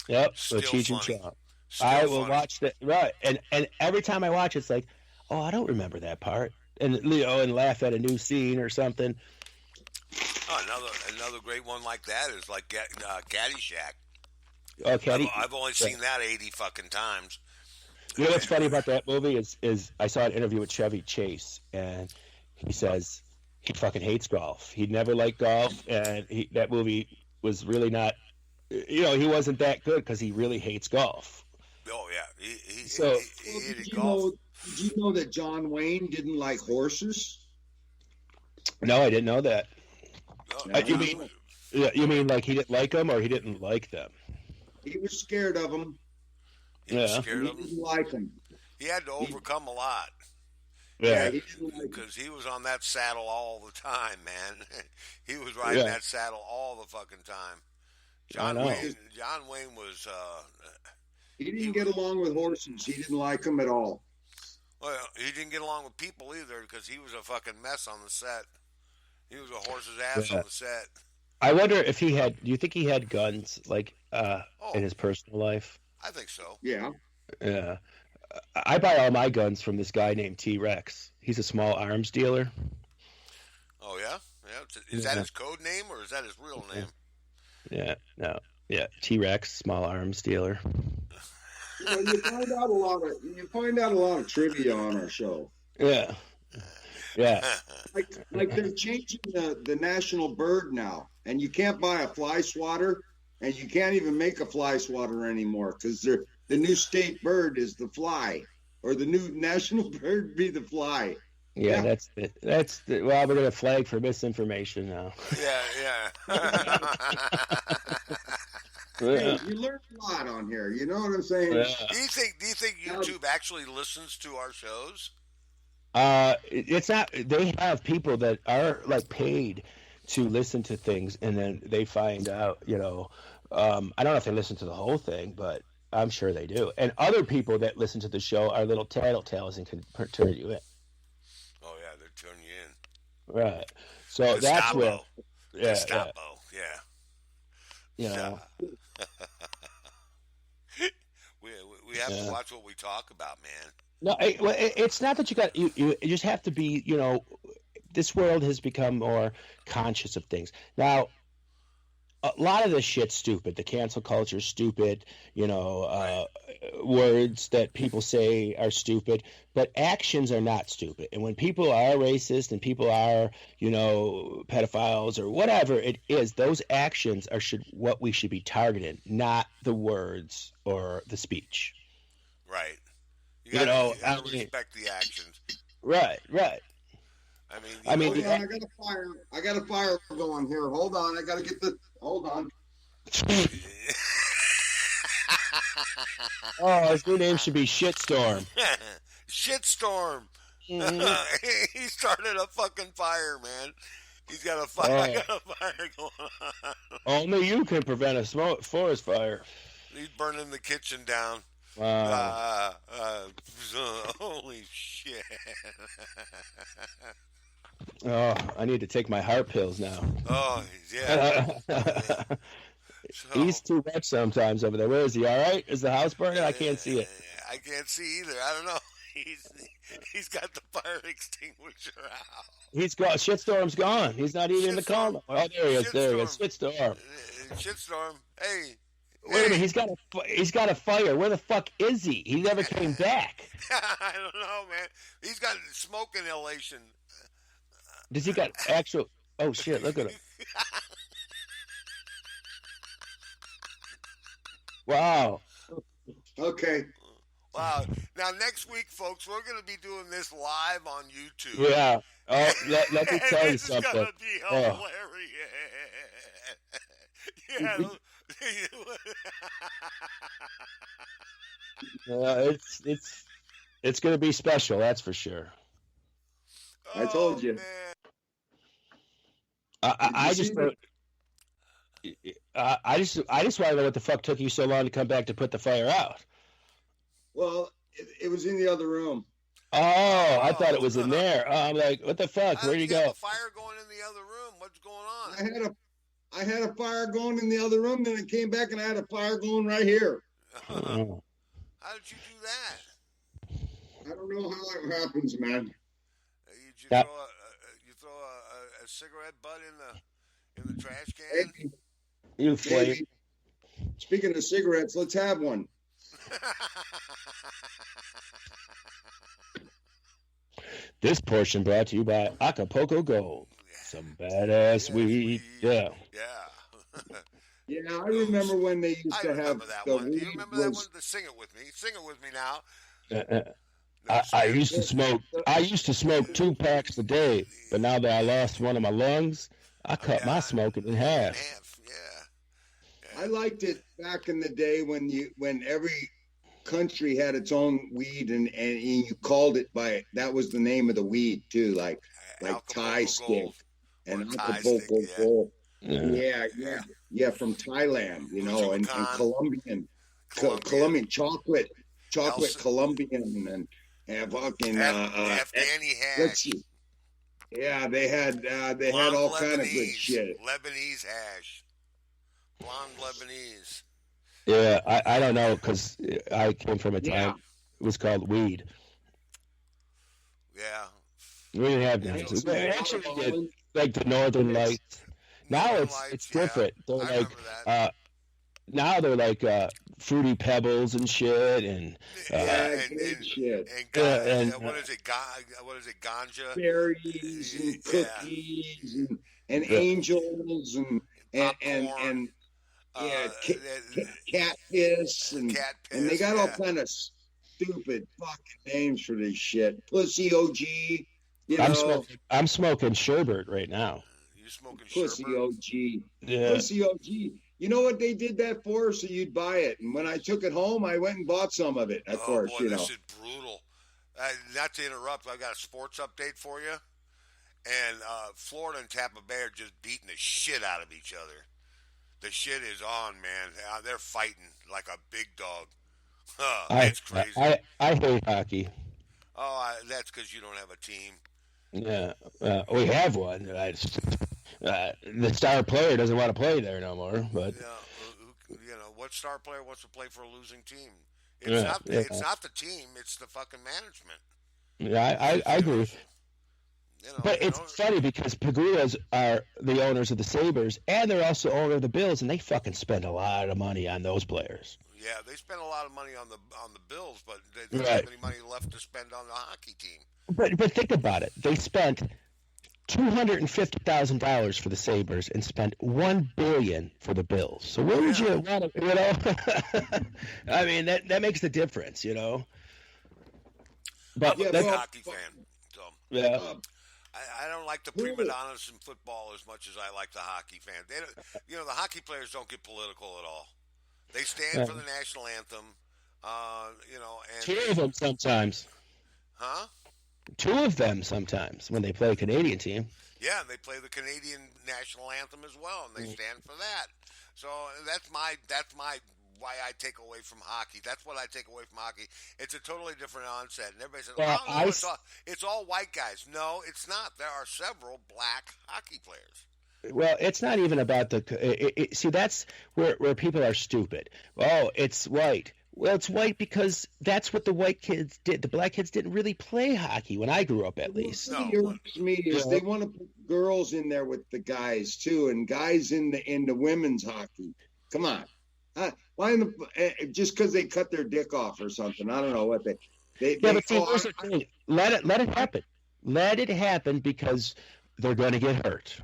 Yep. Still Cheech and funny. Chong. I will watch that. Right, and every time I watch it, it's like, oh, I don't remember that part, and laugh at a new scene or something. Oh, another great one like that is like Caddyshack. Oh, I've only seen that 80 fucking times. You know what's funny about that movie is I saw an interview with Chevy Chase, and he says he fucking hates golf. He never liked golf, and that movie was really not, he wasn't that good because he really hates golf. Oh yeah, he did you know that John Wayne didn't like horses? No, I didn't know that. No, you mean like he didn't like them, or he didn't like them? He was scared of them. He was scared of them. He didn't like them. He had to overcome a lot. Yeah, because he was on that saddle all the time, man. He was riding that saddle all the fucking time. John Wayne was. He didn't get along with horses. He didn't like them at all. Well, he didn't get along with people either because he was a fucking mess on the set. He was a horse's ass on the set. I wonder if he had. Do you think he had guns like in his personal life? I think so. Yeah. Yeah. I buy all my guns from this guy named T-Rex. He's a small arms dealer. Oh yeah, yeah. Is that his code name or is that his real name? Yeah. No. Yeah. T-Rex, small arms dealer. You find out a lot of trivia on our show. Yeah. Yeah. Like they're changing the national bird now, and you can't buy a fly swatter, and you can't even make a fly swatter anymore because the new state bird is the fly, or the new national bird be the fly. Yeah, that's the well, we're gonna flag for misinformation now. Yeah. Hey, you learn a lot on here. You know what I'm saying? Yeah. Do you think YouTube actually listens to our shows? It's not. They have people that are like paid to listen to things, and then they find out. I don't know if they listen to the whole thing, but I'm sure they do. And other people that listen to the show are little tattletales and can turn you in. Oh yeah, they're turning you in. Right. So that's where. Yeah. Gestapo. Yeah. We have to watch what we talk about, man. No, it's not that you got you just have to be. This world has become more conscious of things now. A lot of this shit's stupid. The cancel culture is stupid. Words that people say are stupid, but actions are not stupid. And when people are racist and people are, pedophiles or whatever it is, those actions are what we should be targeting, not the words or the speech. Right. You gotta respect the actions. Right. I got a fire going here. Hold on. I got to get hold on. Oh, his new name should be Shitstorm. Shitstorm. Mm-hmm. He started a fucking fire, man. He's got a fire. I got a fire going on. Only you can prevent a forest fire. He's burning the kitchen down. Wow. Holy shit. Oh, I need to take my heart pills now. Oh, yeah. So He's too much sometimes over there. Where is he? All right? Is the house burning? I can't see it. I can't see either. I don't know. He's got the fire extinguisher out. He's gone. Shitstorm's gone. He's not even in the call. Shitstorm. Oh, there he is. There he is. Shitstorm. Shitstorm. Shitstorm. Hey. Wait a minute. He's got a fire. Where the fuck is he? He never came back. I don't know, man. He's got smoke inhalation. Does he got actual? Oh shit! Look at him. Wow. Okay. Wow. Now, next week, folks, we're going to be doing this live on YouTube. Yeah. Oh, let me tell you something. It's going to be hilarious. Yeah. It's going to be special. That's for sure. I told you. Man. I just want to know what the fuck took you so long to come back to put the fire out. Well, it was in the other room. Oh, I thought it was in there. I'm like, what the fuck? Where'd you Have go? a fire going in the other room. What's going on? I had a fire going in the other room, then it came back and I had a fire going right here. Oh. How did you do that? I don't know how it happens, man. You throw a cigarette butt in the trash can? Maybe. You flame. Maybe. Speaking of cigarettes, let's have one. This portion brought to you by Acapulco Gold. Some badass weed. Yeah. Yeah. Yeah, I remember when they used to have that the one. Do you weed remember that was- one? Sing it with me. Sing it with me now. I used to smoke. I used to smoke 2 packs a day, but now that I lost one of my lungs, I cut my smoking in half. Yeah. I liked it back in the day when every country had its own weed and you called it by that was the name of the weed too, like Thai stick and Acapulco Gold. Yeah, from Thailand, and Colombian chocolate Colombian and fucking Afghani hash. let's see. Yeah, they had all kind of good shit. Lebanese hash. Blonde Lebanese. Yeah, I don't know because I came from a time it was called weed. Yeah. We didn't have names. We actually did like the Northern Lights. Now it's different. They're like now they're like fruity pebbles and shit and shit. And what is it? What is it? Ganja. Berries and cookies and angels and catfish and they got all kind of stupid fucking names for this shit. Pussy OG. I'm smoking sherbet right now. You smoking Pussy sherbet? OG. Yeah. Pussy OG. You know what they did that for? So you'd buy it. And when I took it home, I went and bought some of it, of course. Boy, this is brutal. Not to interrupt, I got a sports update for you. And Florida and Tampa Bay are just beating the shit out of each other. The shit is on, man. They're fighting like a big dog. It's crazy. I hate hockey. Oh, that's because you don't have a team. Yeah, we have one. The star player doesn't want to play there no more. But what star player wants to play for a losing team? It's not the team. It's the fucking management. Yeah, I agree. But it's funny because Pagulas are the owners of the Sabres, and they're also owner of the Bills, and they fucking spend a lot of money on those players. Yeah, they spend a lot of money on the Bills, but they don't have any money left to spend on the hockey team. But think about it. They spent $250,000 for the Sabres and spent $1 billion for the Bills. So where would you want to, I mean, that makes the difference, But I'm a big hockey fan. So. Yeah. I don't like the prima donnas in football as much as I like the hockey fan. They don't, the hockey players don't get political at all. They stand for the national anthem, and 2 of them sometimes. Huh? 2 of them sometimes when they play a Canadian team. Yeah, they play the Canadian national anthem as well, and they stand for that. So that's my why I take away from hockey. That's what I take away from hockey. It's a totally different onset. And everybody says, it's all white guys. No, it's not. There are several black hockey players. Well, it's not even about see, that's where people are stupid. Oh, it's white. Well, it's white because that's what the white kids did. The black kids didn't really play hockey when I grew up, at least. What No. irks me is they want to put girls in there with the guys too, and guys in the women's hockey. Come on, why in the just because they cut their dick off or something? I don't know what they. Yeah, but see, here's the thing. Let it happen. Let it happen because they're going to get hurt.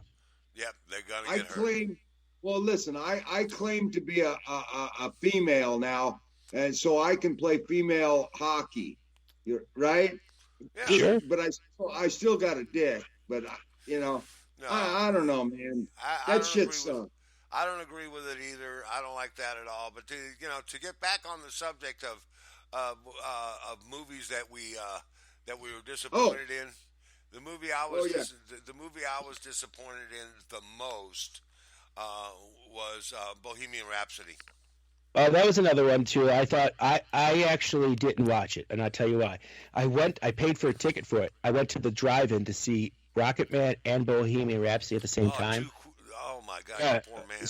Yep, they're gonna get hurt. claim. Well, listen, I claim to be a female now, and so I can play female hockey. You're right. Yeah. Sure. But I still got a dick. But No, I don't know, man. I That don't shit agree with- sucks. I don't agree with it either. I don't like that at all. But to get back on the subject of movies that we were disappointed in, the movie I was the movie I was disappointed in the most was Bohemian Rhapsody. Oh, that was another one too. I thought I actually didn't watch it, and I'll tell you why. I paid for a ticket for it. I went to the drive-in to see Rocketman and Bohemian Rhapsody at the same time. Oh my God, you poor man.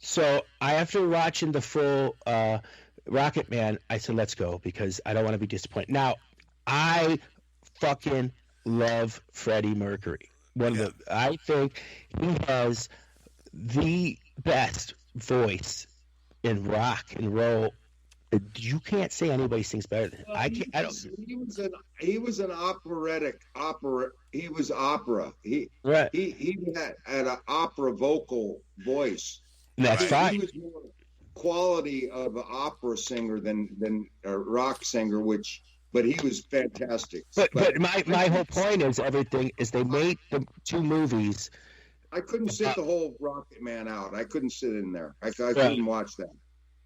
So after watching the full Rocketman, I said, let's go because I don't want to be disappointed. Now, I fucking love Freddie Mercury. I think he has the best voice in rock and roll. You can't say anybody sings better than him. Well, I can't. I don't. He was an operatic opera. He was opera. He had an opera vocal voice. And that's He fine. was more quality of an opera singer than a rock singer, but he was fantastic. But my whole point is everything is they made the two movies. I couldn't sit the whole Rocket Man out. I couldn't sit in there. I couldn't watch that.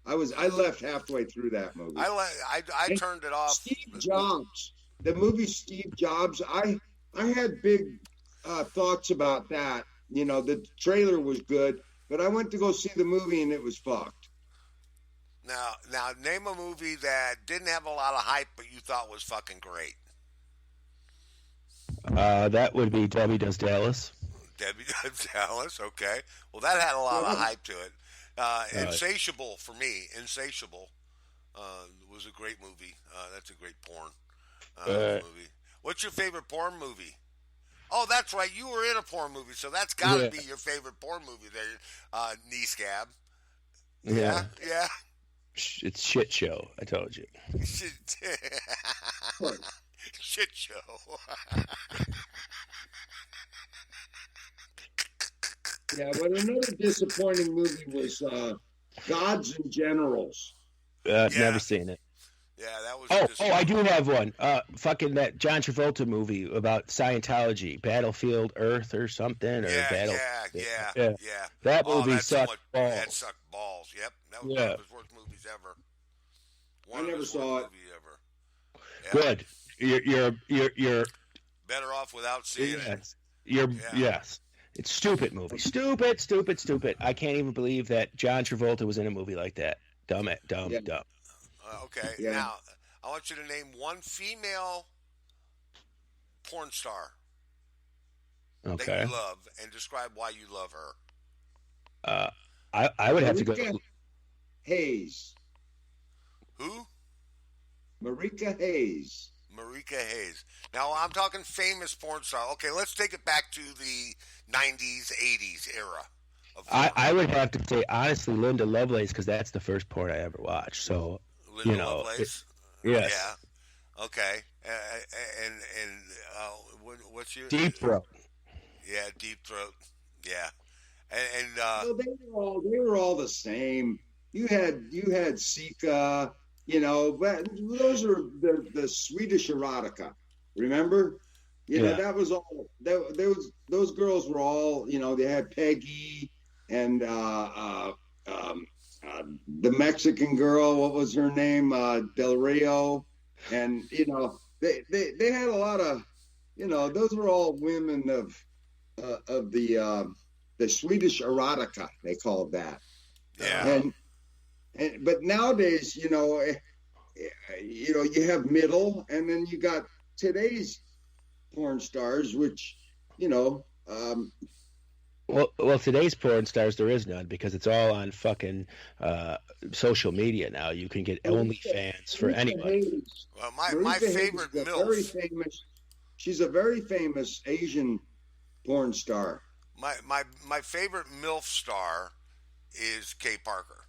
I left halfway through that movie. I turned it off. Steve Jobs, the movie Steve Jobs. I had big thoughts about that. The trailer was good, but I went to go see the movie and it was fucked. Now, name a movie that didn't have a lot of hype, but you thought was fucking great. That would be Debbie Does Dallas. Debbie Does Dallas. Okay. Well, that had a lot of hype to it. Insatiable for me. Insatiable was a great movie. That's a great porn movie. What's your favorite porn movie? Oh, that's right. You were in a porn movie, so that's got to be your favorite porn movie there, knee scab. Yeah. It's Shit Show, I told you. Shit show. Yeah, but another disappointing movie was Gods and Generals. Never seen it. Yeah, that was. I do have one. Fucking that John Travolta movie about Scientology, Battlefield Earth or something, or Yeah. That movie sucked balls. That sucked balls. Yep, that was one of his worst movies ever. I never saw it. Yeah. Good. You're better off without seeing it. Yes. It's stupid movie. Stupid. I can't even believe that John Travolta was in a movie like that. Dumb. Okay. Yeah. Now, I want you to name one female porn star that you love and describe why you love her. I would have to go. Hayes. Who? Marika Hayes. Marika Hayes. Now, I'm talking famous porn star. Okay, let's take it back to the 90s, 80s era. I would have to say, honestly, Linda Lovelace, because that's the first porn I ever watched. So, Linda Lovelace? Yes. Yeah. Okay. What's your... Deep Throat. Yeah, Deep Throat. Yeah. Well, they were all the same. You had Sika, but those are the Swedish erotica. Remember? That was all. Those girls were all. They had Peggy and the Mexican girl. What was her name? Del Rio, and they had a lot of. Those were all women of the Swedish erotica. They called that. Yeah. But nowadays, you have middle, and then you got today's porn stars, which, Well, today's porn stars, there is none because it's all on fucking social media now. You can get OnlyFans for anybody. Hayes. Well, my Marisa Hayes favorite is a very MILF. famous. She's a very famous Asian porn star. My favorite MILF star is Kay Parker.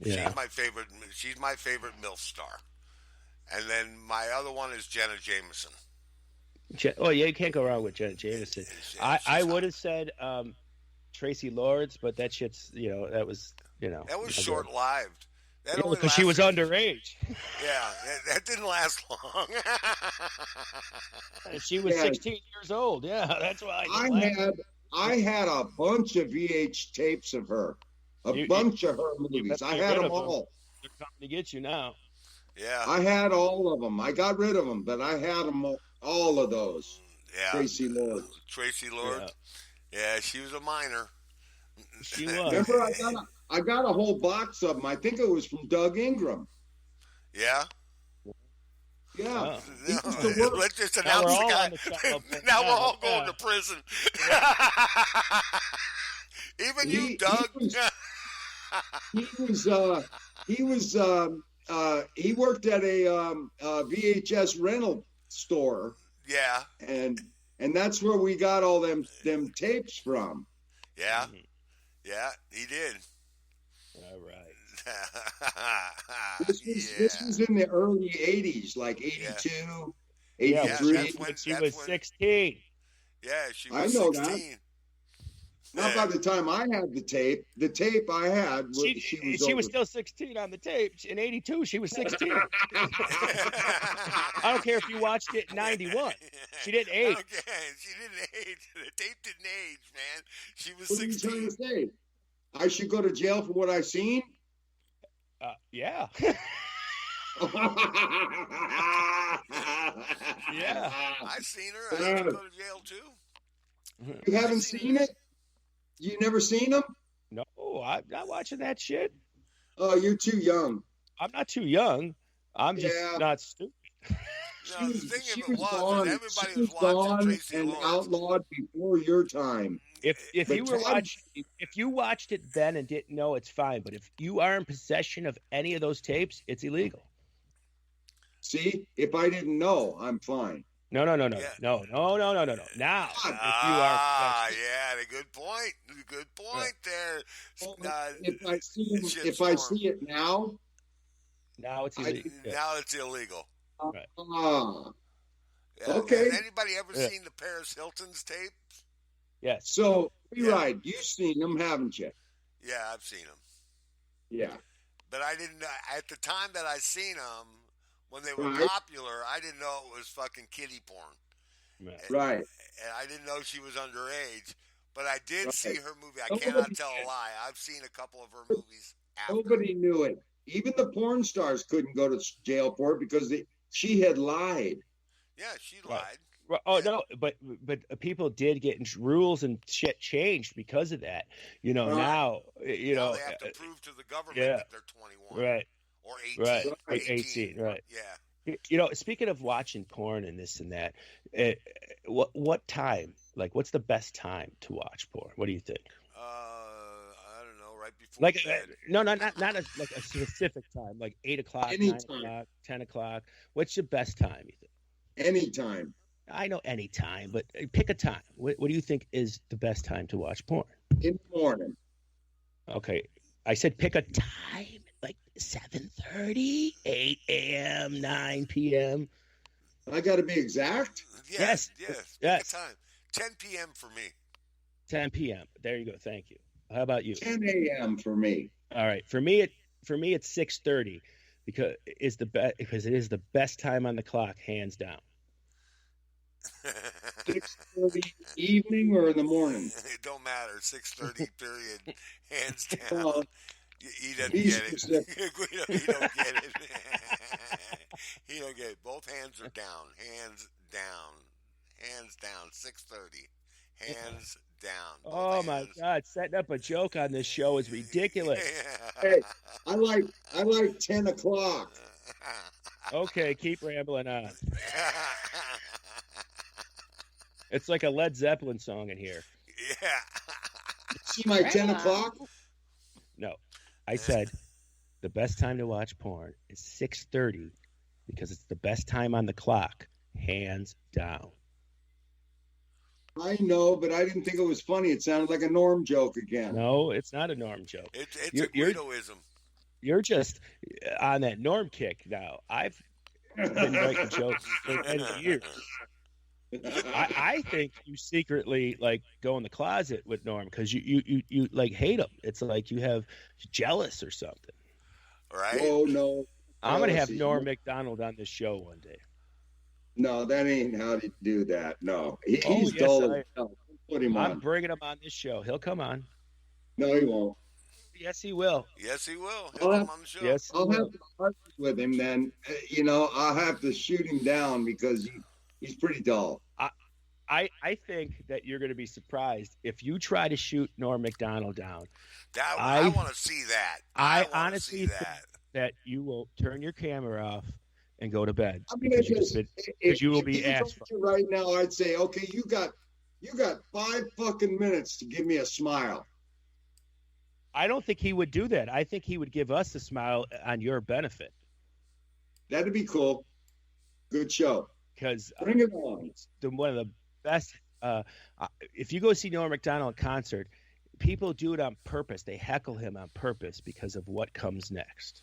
Yeah. She's my favorite MILF star. And then my other one is Jenna Jameson. Oh yeah, you can't go wrong with Jenna Jameson. I would have said Tracy Lords, but that shit's that was That was short lived. Because she was underage. Yeah, that didn't last long. She was 16 years old. Yeah, that's why. I had a bunch of VH tapes of her, bunch of her movies. I had them all. They're coming to get you now. Yeah, I had all of them. I got rid of them, but I had them all of those. Yeah, Tracy Lord. Yeah, she was a minor. She was. Remember, I got a whole box of them. I think it was from Doug Ingram. Yeah. Yeah. Let's just announce the guy. Now we're all going to prison. Even you, Doug. He worked at a VHS rental store. Yeah. And that's where we got all them tapes from. Yeah. Yeah, he did. All right. This was in the early 80s, like 82, 83. She was 16. Yeah, she was 16. That. Now, by the time I had the tape I had, she was still 16 on the tape. In 82, she was 16. I don't care if you watched it in 91. She didn't age. Okay, she didn't age. The tape didn't age, man. She was what 16. Are you trying to say? I should go to jail for what I seen? Yeah. Yeah. I've seen her. I used to go to jail, too. You haven't seen it? You never seen them? No, I'm not watching that shit. Oh, you're too young. I'm not too young. I'm just not stupid. No, the thing of it was everybody was watching Tracy and Lords. outlawed before your time. If you watched it then and didn't know, it's fine. But if you are in possession of any of those tapes, it's illegal. See, if I didn't know, I'm fine. No. Now, if you are, yeah, good point. Good point there. If I see it now it's illegal. Now it's illegal. Right. Okay. Has anybody ever seen the Paris Hilton's tape? Yes. So, right, you've seen them, haven't you? Yeah, I've seen them. Yeah. But I didn't know, at the time that I seen them, when they were popular, I didn't know it was fucking kiddie porn. Right. And I didn't know she was underage. But I did see her movie. I cannot tell a lie. I've seen a couple of her movies after. Nobody knew it. Even the porn stars couldn't go to jail for it because she had lied. Yeah, she lied. Right. Oh no, but people did get rules and shit changed because of that. Now they have to prove to the government that they're 21, right, or 18, right, 18, right. Yeah. Speaking of watching porn and this and that, what time? Like, what's the best time to watch porn? What do you think? I don't know. Right before. Like, bed. no, not a specific time. Like 8 o'clock, Anytime. 9 o'clock, 10 o'clock. What's your best time? You think? Anytime. I know any time, but pick a time. What do you think is the best time to watch porn? In the morning. Okay. I said pick a time, like 7:30, 8 a.m., 9 p.m. I got to be exact? Yes. Pick a time. 10 p.m. for me. 10 p.m. There you go. Thank you. How about you? 10 a.m. for me. All right. For me, it's 6:30 because it is the best time on the clock, hands down. 6:30 evening or in the morning? It don't matter. 6:30 period. Hands down. He doesn't Be get it. specific. He don't get it. He don't get it. Both hands are down. Hands down. Hands down. 6:30. Hands down. Oh my God! Setting up a joke on this show is ridiculous. Hey, I like 10 o'clock. Okay, keep rambling on. It's like a Led Zeppelin song in here. Yeah. see my 10 o'clock? No, I said the best time to watch porn is 6:30 because it's the best time on the clock, hands down. I know, but I didn't think it was funny. It sounded like a Norm joke again. No, it's not a Norm joke. It's a Guidoism. You're just on that Norm kick now. I've been writing jokes for many years. I think you secretly like go in the closet with Norm because you like hate him. It's like you have jealous or something. Right? Oh no! I'm gonna have Norm Macdonald on this show one day. No, that ain't how to do that. No, he's yes, dull as hell. Put him on. I'm bringing him on this show. He'll come on. No, he won't. Yes, he will. Yes, he will. He'll come on the show. Yes, I'll have to argue with him then. I'll have to shoot him down because he's pretty dull. I think that you're going to be surprised if you try to shoot Norm Macdonald down. I want to see that. I honestly think that you will turn your camera off and go to bed. I mean, because you will be asked right now. I'd say, okay, you got 5 fucking minutes to give me a smile. I don't think he would do that. I think he would give us a smile on your benefit. That'd be cool. Good show. Because bring it on. One of the best. If you go see Norm Macdonald in concert, people do it on purpose. They heckle him on purpose because of what comes next.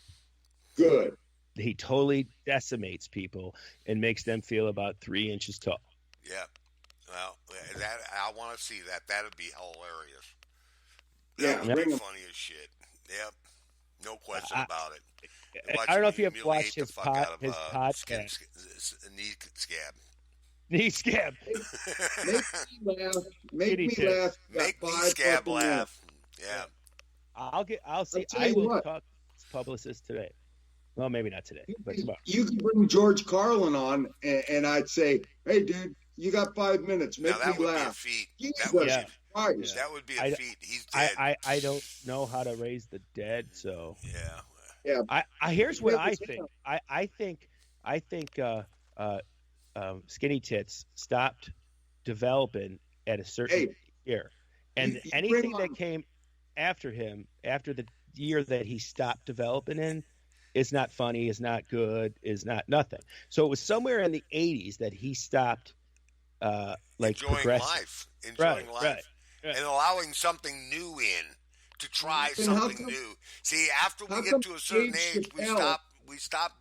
Good. He totally decimates people and makes them feel about 3 inches tall. Yeah. Well, I want to see that. That'd be hilarious. Yeah, that would be funny as shit. Yep. No question about it. I don't know if you have watched his podcast. Knee scab. Make me laugh. Make me laugh. Make me scab laugh. Yeah. I'll see. I will talk to publicist today. Well, maybe not today, but tomorrow. You can bring George Carlin on, and I'd say, "Hey, dude, you got 5 minutes. Make me laugh." That would be a feat. He's dead. I don't know how to raise the dead, so yeah. Here's what I think. I think Skinny Tits stopped developing at a certain year, and anything that came after him, after the year that he stopped developing in, is not funny, is not good, is not nothing. So it was somewhere in the 80s that he stopped enjoying life. And allowing something new in, to try something new. See, after we get to a certain age, we stop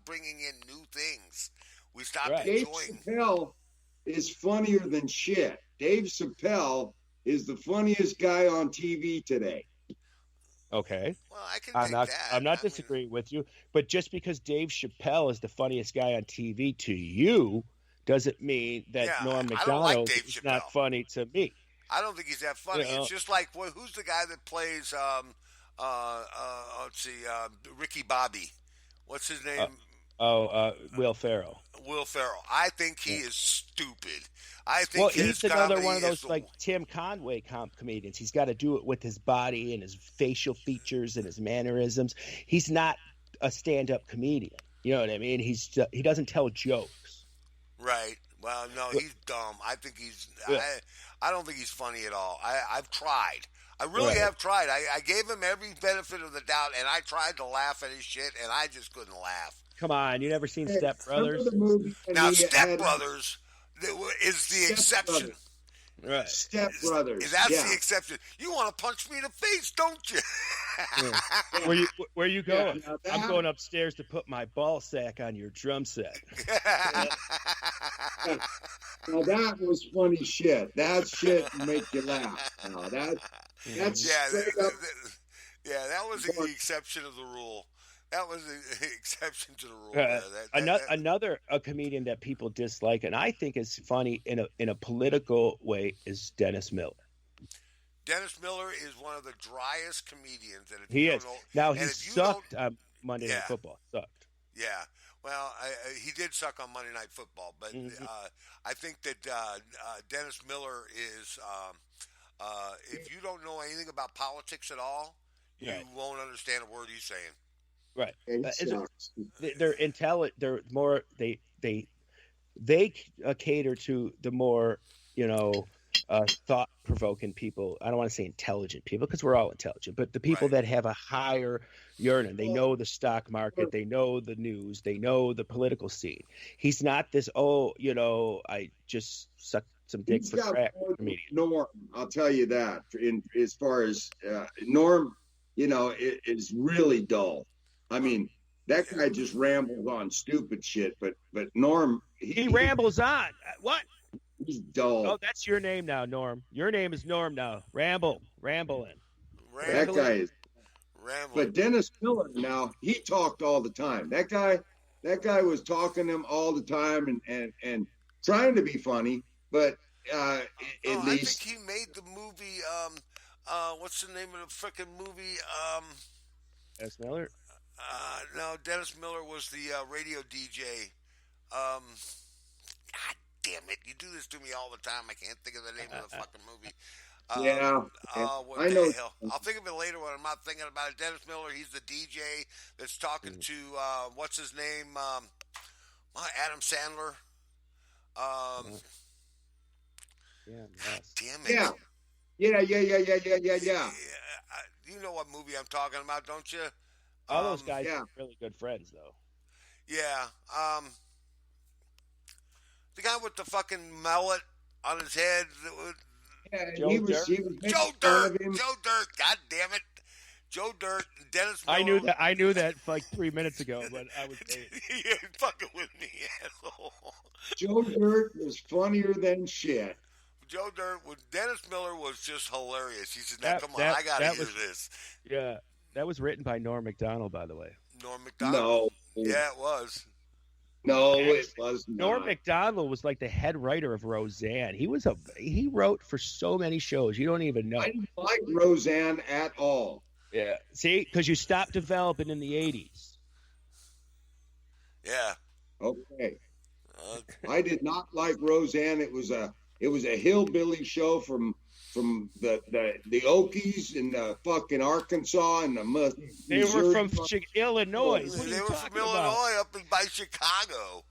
bringing in new things. We stop enjoying. Dave Chappelle is funnier than shit. Dave Chappelle is the funniest guy on TV today. Okay. Well, I can take that. I'm not disagreeing with you, but just because Dave Chappelle is the funniest guy on TV to you doesn't mean that Norm Macdonald is not funny to me. I don't think he's that funny. It's just like, who's the guy that plays Ricky Bobby? What's his name? Will Ferrell. Will Ferrell. I think he is stupid. I think he's another one of those like Tim Conway comedians. He's got to do it with his body and his facial features and his mannerisms. He's not a stand-up comedian. You know what I mean? He doesn't tell jokes. Right. Well, no, he's dumb. I think he's. I don't think he's funny at all. I've tried. I really have tried. I gave him every benefit of the doubt, and I tried to laugh at his shit, and I just couldn't laugh. Come on, you never seen Step Brothers? Now, Step Brothers is the exception. Right. Step Brothers. That's the exception. You want to punch me in the face, don't you? Where you going? I'm going upstairs to put my ball sack on your drum set. Now that was funny shit. That shit make you laugh. Now that's straight up. That was the exception of the rule. That was the exception to the rule. Another comedian that people dislike, and I think is funny in a political way, is Dennis Miller. Dennis Miller is one of the driest comedians. And he is. Now, he sucked on Monday Night Football. Sucked. Yeah. Well, he did suck on Monday Night Football, but I think that Dennis Miller is, if you don't know anything about politics at all, you won't understand a word he's saying. Right. They're intelligent. They're more. They cater to the more thought-provoking people. I don't want to say intelligent people because we're all intelligent, but the people Right. that have a higher yearning. They know the stock market. They know the news. They know the political scene. He's not this, I just sucked some dick He's for got crack more than comedian. Norm, I'll tell you that. As far as Norm, is really dull. I mean, that guy just rambles on stupid shit. But Norm, He rambles on. What? he's dull. Oh, that's your name now, Norm. Your name is Norm now. Rambling. That guy is. Rambling. But Dennis Miller, now he talked all the time. That guy was talking to him all the time and trying to be funny, but at I least think he made the movie. What's the name of the frickin' movie? Dennis Miller. No, Dennis Miller was the radio DJ. God damn it! You do this to me all the time. I can't think of the name of the fucking movie. What I the know. hell? I'll think of it later when I'm not thinking about it. Dennis Miller, he's the DJ that's talking to what's his name? Adam Sandler. Damn it! Yeah. You know what movie I'm talking about, don't you? All those guys are really good friends, though. Yeah. The guy with the fucking mullet on his head. He was Joe Dirt. Joe Dirt. God damn it. Joe Dirt. Dennis Miller. I knew that like 3 minutes ago, but I was. You're fucking with me, asshole. Joe Dirt was funnier than shit. Joe Dirt. Dennis Miller was just hilarious. He said, "Now come on, I gotta hear this." Yeah, that was written by Norm Macdonald, by the way. Norm Macdonald. No. Yeah, it was. No, it was not. Norm Macdonald was like the head writer of Roseanne. He wrote for so many shows you don't even know. I didn't like Roseanne at all. Yeah, see, because you stopped developing in the 80s. Yeah. Okay. I did not like Roseanne. It was a hillbilly show from the Okies in fucking Arkansas and They were from Illinois. They were from Illinois up by Chicago.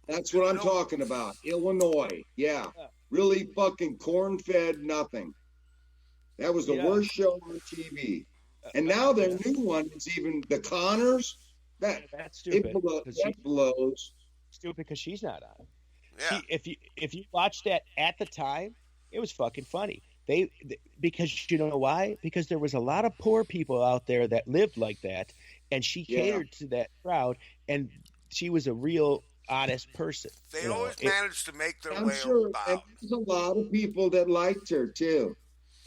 That's what I'm talking about. Illinois. Yeah. Really fucking corn-fed nothing. That was the worst show on TV. And now their new one is even the Connors. That's stupid. That blows. Stupid because she's not on. Yeah. If you watched that at the time, it was fucking funny. Because you know why? Because there was a lot of poor people out there that lived like that, and she catered to that crowd, and she was a real honest person. They always managed to make their I'm way sure, about. and there's a lot of people that liked her too,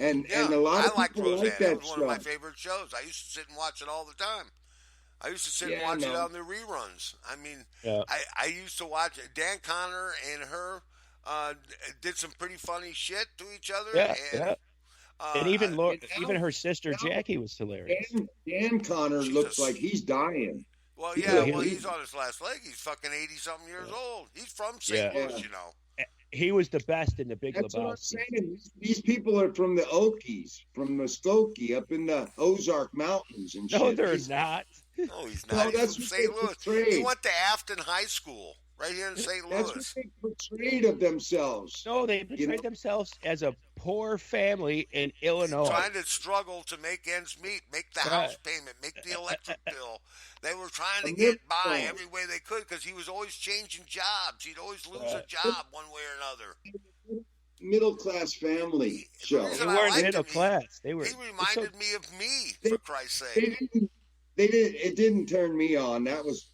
and a lot of liked people Roseanne. like That that was show. one of my favorite shows. I used to sit and watch it all the time. I used to sit and watch it on the reruns. I mean, I used to watch it. Dan Connor and her did some pretty funny shit to each other. And even her sister Jackie was hilarious. Dan Connor looks like he's dying. Well, he's on his last leg. He's fucking 80-something years old. He's from St. Louis, you know. He was the best in the Big Lebowski. That's what I'm saying. These people are from the Okies, from Muskogee, up in the Ozark Mountains and shit. No, they're not. No, he's not. He's from St. Louis. He went to Afton High School right here in St. Louis. That's what they portrayed of themselves. No, they portrayed themselves as a poor family in Illinois. Trying to struggle to make ends meet, make the house payment, make the electric bill. They were trying to get by every way they could because he was always changing jobs. He'd always lose a job one way or another. Middle class family show. They weren't middle class. He reminded me of me, for Christ's sake. It didn't turn me on. That was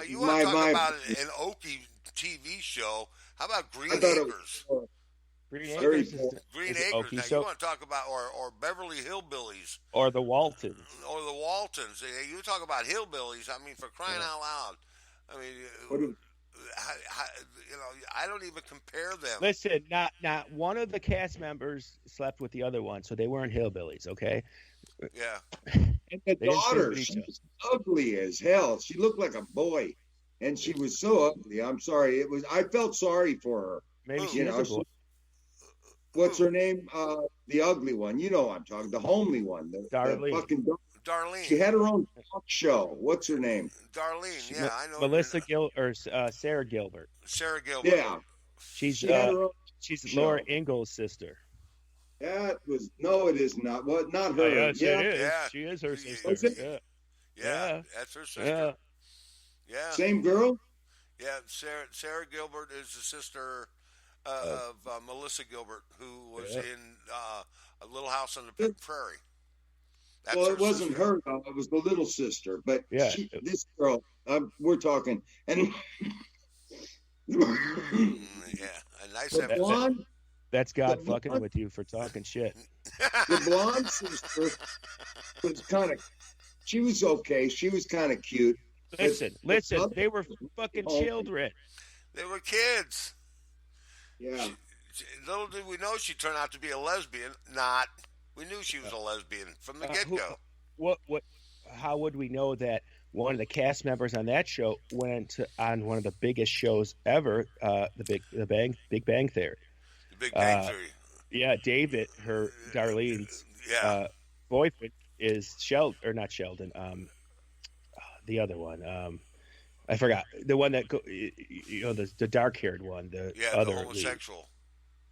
you want to talk about an Okie TV show? How about Green Acres? Green Acres. Now, you want to talk about or Beverly Hillbillies or the Waltons? You talk about hillbillies. I mean, for crying out loud. I mean, I don't even compare them. Listen, not one of the cast members slept with the other one, so they weren't hillbillies. Okay. Yeah. And the daughter, she was ugly as hell. She looked like a boy, and she was so ugly. I'm sorry. I felt sorry for her. Maybe she is a boy. What's her name? The ugly one. You know I'm talking. The homely one. Darlene. The Darlene. She had her own talk show. What's her name? Darlene. Yeah, I know. Sarah Gilbert. Sarah Gilbert. Yeah. She had her own She's show. Laura Ingalls' sister. That was no, it is not. What? Not her. Yes, it is. Yeah. She is her sister. Was it? Yeah. Yeah, that's her sister. Yeah. Yeah, Same girl. yeah. Sarah Gilbert is the sister of Melissa Gilbert, who was in a Little House on the Prairie. That's Well, her it wasn't sister. her though. It was the little sister. But Yeah. this girl, we're talking, and Yeah, a nice the episode. blonde, That's God The fucking blonde- with you for talking shit. the blonde sister was kind of. She was okay. She was kind of cute. Listen, other- they were fucking Oh. children. They were kids. Yeah. Little did we know she turned out to be a lesbian. Not. We knew she was a lesbian from the get go. What? How would we know that one of the cast members on that show went on one of the biggest shows ever, Big Bang Theory? The Big Bang Theory. Yeah, David, her Darlene's Yeah. boyfriend is Sheldon, or not Sheldon. The other one. I forgot the one that the dark-haired one. The Yeah, other the lead. homosexual.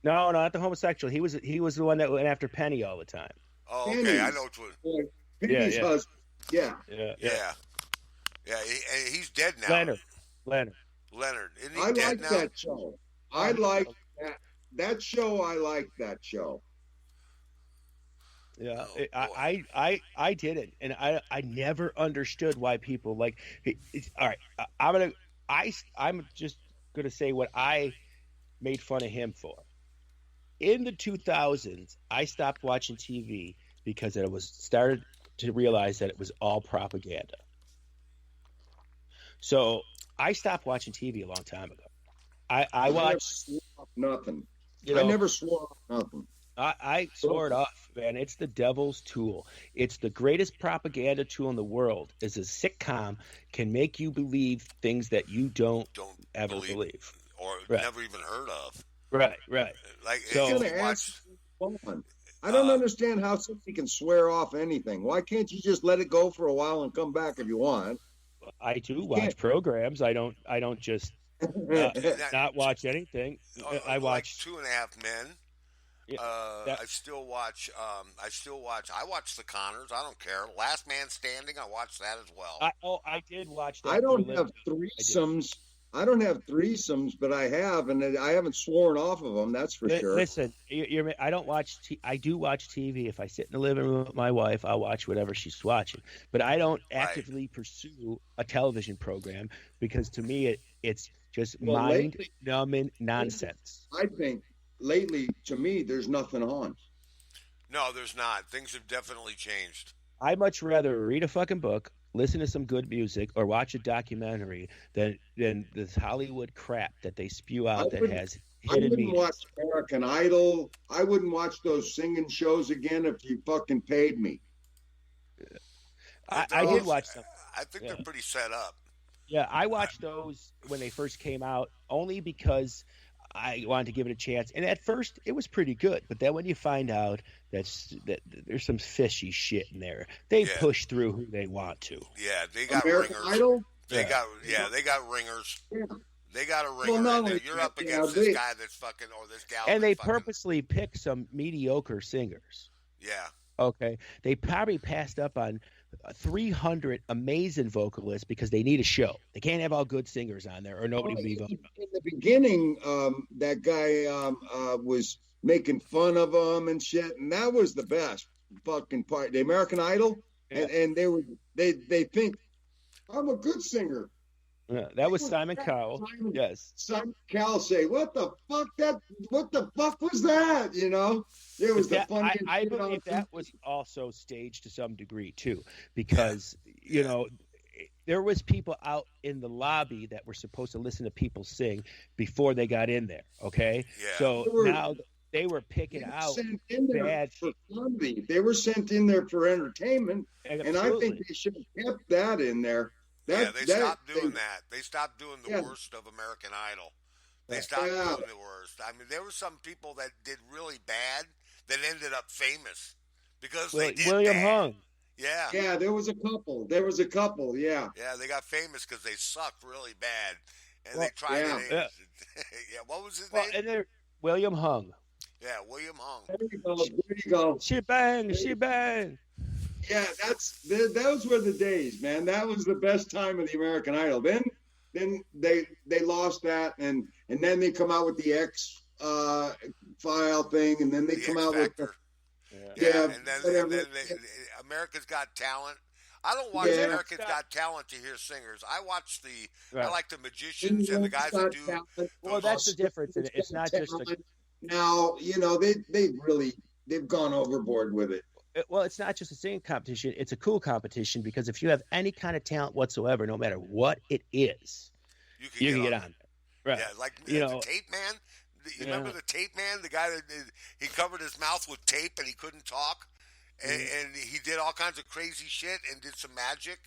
No, not the homosexual. He was the one that went after Penny all the time. Oh, okay. I know which one. Penny's yeah. husband. Yeah. Yeah. Yeah, he's dead now. Leonard. Leonard. Isn't he I dead like now? that show. I like that show. I like that show. Yeah, Oh, I did it, and I never understood why people like. All right, I'm just gonna say what I made fun of him for. In the 2000s, I stopped watching TV because it was started to realize that it was all propaganda. So I stopped watching TV a long time ago. I watched nothing. you I know, never swore off nothing. I swore it off, man. It's the devil's tool. It's the greatest propaganda tool in the world. Is a sitcom can make you believe things that you don't ever believe. Or Right. never even heard of. Right. Like, So- if I'm you gonna watch, ask you, I don't understand how somebody can swear off anything. Why can't you just let it go for a while and come back if you want? I do watch programs. I don't just not watch anything. I like watch. 2.5 Men. Yeah, I still watch. I watch The Connors. I don't care. Last Man Standing. I watch that as well. I did watch that. I don't for a have living. threesomes. I don't have threesomes, but I have, and I haven't sworn off of them. That's for sure. Listen, I don't watch. I do watch TV. If I sit in the living room with my wife, I'll watch whatever she's watching. But I don't actively pursue a television program because to me it's just Well, mind-numbing nonsense. I think lately, to me, there's nothing on. No, there's not. Things have definitely changed. I'd much rather read a fucking book, listen to some good music, or watch a documentary than this Hollywood crap that they spew out that has I hidden wouldn't meanings. watch American Idol. I wouldn't watch those singing shows again if you fucking paid me. I did watch some. I think Yeah. they're pretty set up. Yeah, I watched those when they first came out only because I wanted to give it a chance. And at first, it was pretty good. But then when you find out that there's some fishy shit in there, they Yeah. push through who they want to. Yeah, they got American ringers. Idol. They got ringers. Yeah. They got a ringer. not in there. only You're that, up against this guy that's fucking, or this gal. And they that's fucking, purposely pick some mediocre singers. Yeah. Okay, they probably passed up on 300 amazing vocalists because they need a show. They can't have all good singers on there, or nobody will be voting. In the beginning, that guy was making fun of them and shit, and that was the best fucking part. The American Idol, and they think I'm a good singer. Yeah, that was Simon Cowell. Yes. Simon Cowell say, "What the fuck was that?" You know, it was the funniest. I shit on believe that was also staged to some degree too, because you know there was people out in the lobby that were supposed to listen to people sing before they got in there. Okay, Yeah. so now they were picking They were out sent in there bad. for comedy. They were sent in there for entertainment, and I Absolutely. think they should have kept that in there. Yeah, they stopped doing that. They stopped doing the Yeah. worst of American Idol. They Yeah. stopped Yeah. doing the worst. I mean, there were some people that did really bad that ended up famous because they did William bad. Hung. Yeah. Yeah, there was a couple. Yeah. Yeah, they got famous because they sucked really bad, and Well, they tried yeah. it. Yeah. Yeah, what was his Well, name? and William Hung. Yeah, William Hung. There you go. There you go. Shebang, shebang. Yeah, those were the days, man. That was the best time of the American Idol. Then they lost that, and then they come out with the X file thing, and then they come out with the, yeah, and then America's Got Talent. I don't watch America's Got Talent to hear singers. I watch I like the magicians and the guys that do. Talent. Well, that's the difference. It's not just now. They've gone overboard with it. Well, it's not just a singing competition. It's a cool competition because if you have any kind of talent whatsoever, no matter what it is, you can get on there. Right. Yeah, like the Tape Man. You remember the Tape Man? The guy that he covered his mouth with tape and he couldn't talk, and he did all kinds of crazy shit and did some magic.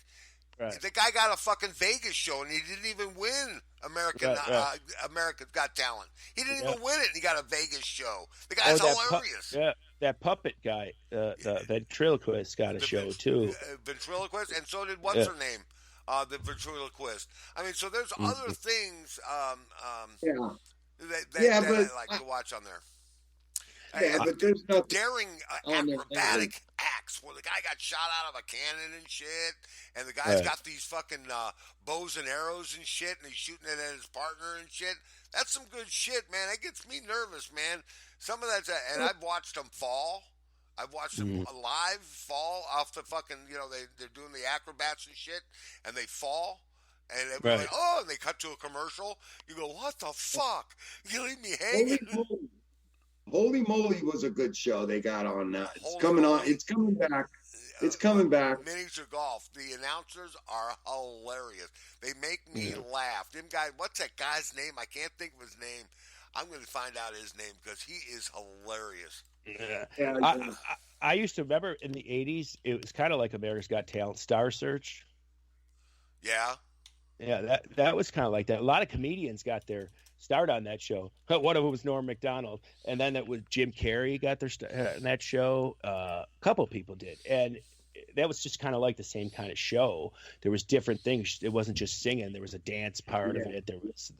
Right. The guy got a fucking Vegas show and he didn't even win America's Got Talent. He didn't even win it and he got a Vegas show. The guy's hilarious. That puppet guy, the ventriloquist, got a show too. Ventriloquist, and so did what's her name, the ventriloquist. I mean, so there's other things that I like to watch on there. Yeah, but there's no daring acrobatic acts where the guy got shot out of a cannon and shit, and the guy's got these fucking bows and arrows and shit, and he's shooting it at his partner and shit. That's some good shit, man. That gets me nervous, man. Some of that's, and I've watched them fall. I've watched them live fall off the fucking, they're doing the acrobats and shit, and they fall. And everybody's like, oh, and they cut to a commercial. You go, what the fuck? You leave me hanging. Holy Moly was a good show they got on now. It's coming back. It's coming back. Miniature golf. The announcers are hilarious. They make me laugh. Them guys, what's that guy's name? I can't think of his name. I'm going to find out his name because he is hilarious. Yeah. I used to remember in the 80s, it was kind of like America's Got Talent, Star Search. Yeah. Yeah, that was kind of like that. A lot of comedians got their start on that show. One of them was Norm Macdonald, and then that was Jim Carrey got their start on that show. A couple people did, and that was just kind of like the same kind of show. There was different things. It wasn't just singing. There was a dance part of it. There was,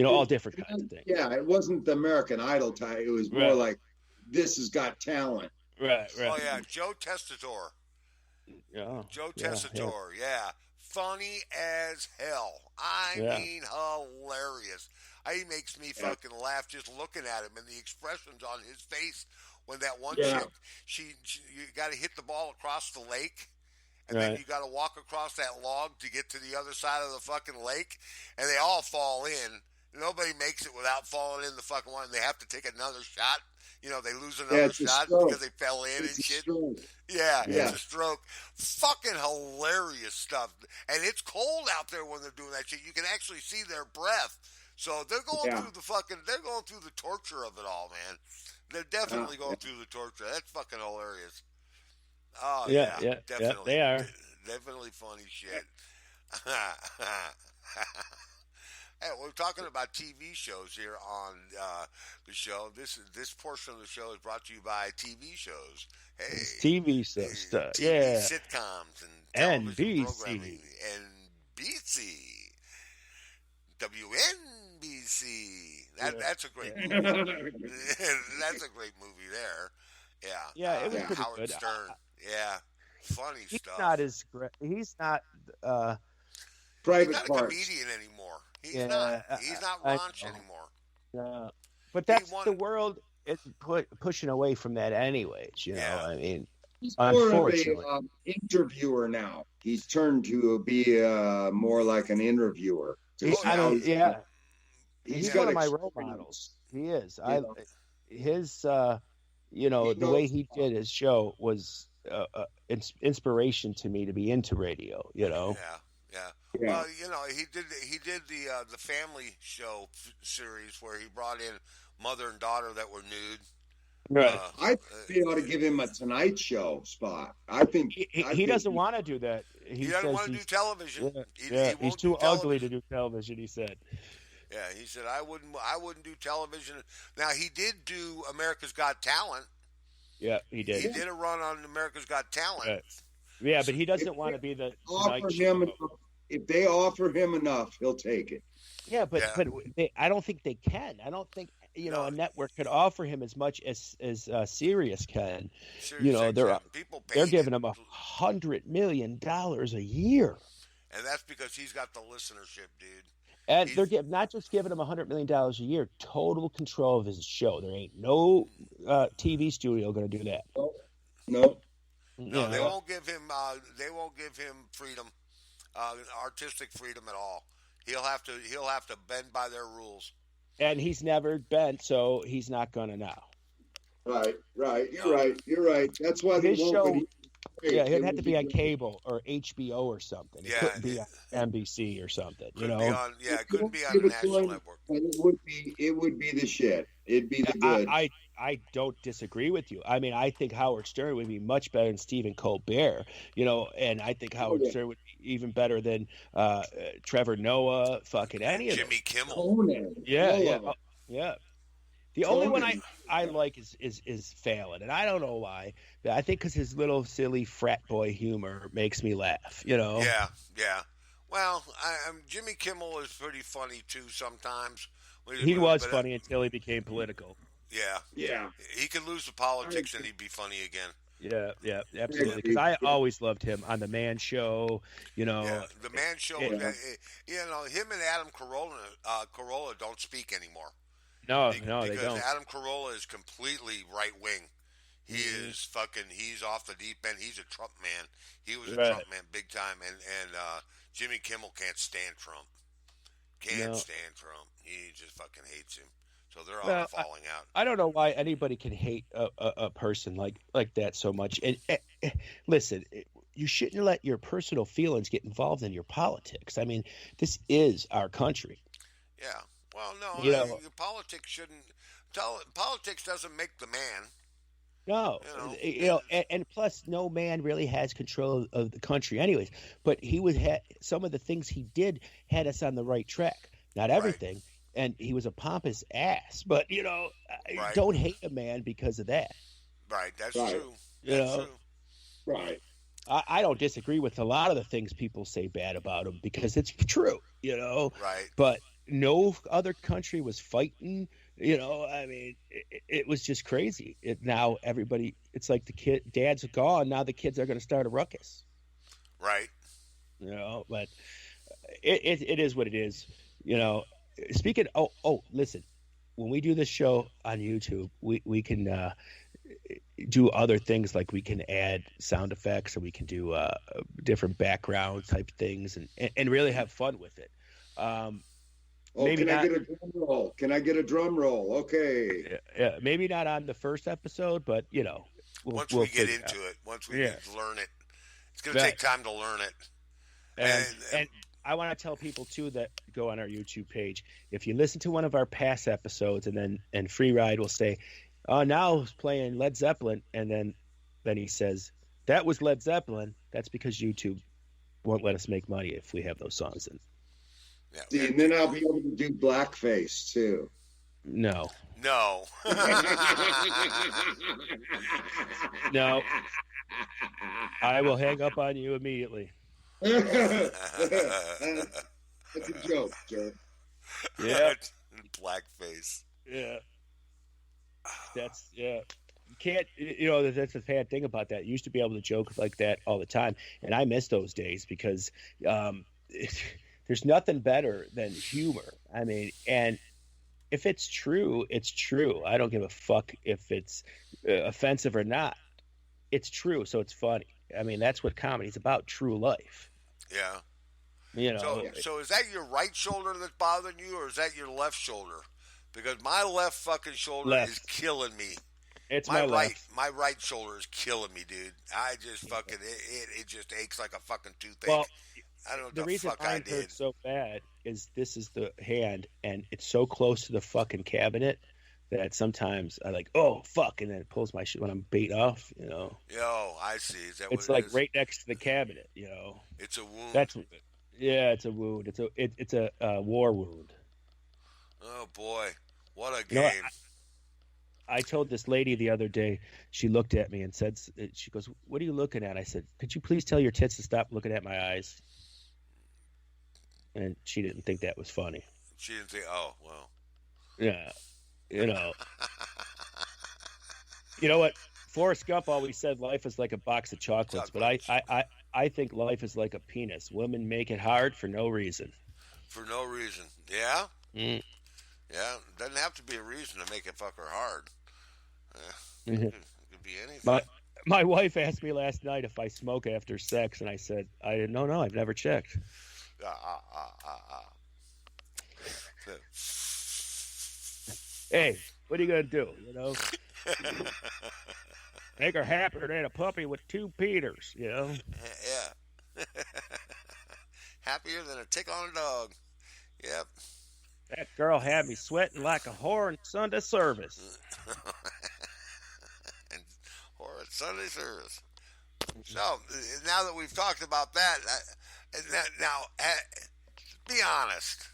all different kinds of things. Yeah, it wasn't the American Idol type. It was more like This Has Got Talent. Right. Oh yeah, Joe Tessitore. Yeah. Joe Tessitore. Yeah. Funny as hell. I mean, hilarious. He makes me fucking laugh just looking at him and the expressions on his face when that one chick, you got to hit the ball across the lake, and then you got to walk across that log to get to the other side of the fucking lake, and they all fall in. Nobody makes it without falling in the fucking one. They have to take another shot. They lose another shot because they fell in and shit. Yeah, it's a stroke. Fucking hilarious stuff. And it's cold out there when they're doing that shit. You can actually see their breath. So they're going through they're going through the torture of it all, man. They're definitely going through the torture. That's fucking hilarious. Oh, yeah, definitely. They are. Definitely funny shit. Hey, we're talking about TV shows here on the show. This portion of the show is brought to you by TV shows. Hey, TV stuff. TV sitcoms and television NBC. programming. NBC. WNBC. That's a great movie. That's a great movie there. Yeah. Yeah, it was pretty Howard good. Stern. Funny He's stuff. not as great. He's not. Private He's not a comedian anymore. He's not. He's not raunch anymore. But that's the world is pushing away from that anyways. I mean, he's more of an interviewer now. He's turned to be more like an interviewer. He's one of my role models. He is. The way he did his show was inspiration to me to be into radio. Yeah. Well, he did the family show series where he brought in mother and daughter that were nude. Right. I think they ought to give him a Tonight Show spot. I think he doesn't want to do that. He doesn't want to do television. He's too ugly to do television. He said. Yeah, he said I wouldn't do television. Now he did do America's Got Talent. Yeah, he did. He did a run on America's Got Talent. Right. Yeah, but he doesn't want to be the Tonight Show. If they offer him enough, he'll take it. Yeah, but I don't think they can. I don't think No, a network could offer him as much as Sirius can. Sirius XM. People They're paid giving him, him $100 million a year. and that's because he's got the listenership, dude. And He's they're not just giving him $100 million a year, total control of his show. There ain't no TV studio going to do that. No. no, they won't give him. They won't give him freedom, artistic freedom at all. He'll have to. He'll have to bend by their rules. And he's never bent, so he's not going to now. Right. You're right. That's why his show. It'd have to be on good. cable or HBO or something. It couldn't be on NBC or something. It couldn't be on a national network. And it would be the shit. It'd be the good. I don't disagree with you. I mean, I think Howard Stern would be much better than Stephen Colbert, and I think Howard Stern would be even better than Trevor Noah, fucking any of them. Jimmy Kimmel. Conan. Yeah. The only one I like is Fallon, and I don't know why. I think because his little silly frat boy humor makes me laugh. Yeah. Well, Jimmy Kimmel is pretty funny too sometimes. He was funny until he became political. Yeah. He could lose the politics and he'd be funny again. Yeah, absolutely. Because I always loved him on the Man Show. Yeah, the Man Show. Him and Adam Carolla don't speak anymore. No, they don't. Because Adam Carolla is completely right wing. He is fucking. He's off the deep end. He's a Trump man. He was a Trump man big time. And Jimmy Kimmel can't stand Trump. Stand Trump. He just fucking hates him. So they're all falling out. I don't know why anybody can hate a person like that so much. And listen, you shouldn't let your personal feelings get involved in your politics. I mean, this is our country. Yeah. Well, no, politics shouldn't. Politics doesn't make the man. No, and plus, no man really has control of the country, anyways. But he some of the things he did had us on the right track. Not everything. Right. And he was a pompous ass, but don't hate a man because of that. Right, that's true. That's true. Right. I don't disagree with a lot of the things people say bad about him because it's true, Right. But no other country was fighting, I mean, it was just crazy. Now everybody, it's like dads are gone. Now the kids are going to start a ruckus. Right. But it is what it is, Speaking, listen, when we do this show on YouTube, we can do other things like we can add sound effects and we can do different background type things and really have fun with it. Maybe I get a drum roll? Can I get a drum roll? Okay. Yeah, maybe not on the first episode, but once we get into it, once we learn it, it's going to take time to learn it. And I want to tell people too that go on our YouTube page. If you listen to one of our past episodes, and Free Ride will say, "Oh, now he's playing Led Zeppelin," and then he says, "That was Led Zeppelin." That's because YouTube won't let us make money if we have those songs in. Yeah. See, and then I'll be able to do blackface too. No. No. No. I will hang up on you immediately. That's a joke, Joe. Yeah. Blackface. Yeah. You can't, that's the bad thing about that. You used to be able to joke like that all the time. And I miss those days because there's nothing better than humor. I mean, and if it's true, it's true. I don't give a fuck if it's offensive or not. It's true, so it's funny. I mean, that's what comedy's about, true life. Yeah. So is that your right shoulder that's bothering you, or is that your left shoulder? Because my left fucking shoulder is killing me. It's my left. My right shoulder is killing me, dude. I just fucking it just aches like a fucking toothache. Well, I don't know what the reason fuck I mine did. hurts so bad is this is the hand, and it's so close to the fucking cabinet that sometimes I like, oh fuck, and then it pulls my shit when I'm beat off. Yo, I see. Is that it's what like is? right next to the cabinet. It's a wound. It's a wound. It's a war wound. Oh boy, what a game! I told this lady the other day. She looked at me and said, "She goes, what are you looking at?" I said, "Could you please tell your tits to stop looking at my eyes?" And she didn't think that was funny. She didn't think, oh well. Yeah. You know, you know what? Forrest Gump always said life is like a box of chocolates, but Chocolates. I think life is like a penis. Women make it hard for no reason. For no reason. Yeah? Mm. Yeah. Doesn't have to be a reason to make it fucker hard. Mhm. It could be anything. My my wife asked me last night if I smoke after sex, and I said, I no, I've never checked. Ah, ah, ah, ah, ah. Hey, what are you gonna do? You know, make her happier than a puppy with two Peters. You know, Yeah. Happier than a tick on a dog. Yep. that girl had me sweating like a whore in Sunday service. And or at Sunday service. So now that we've talked about that, now be honest.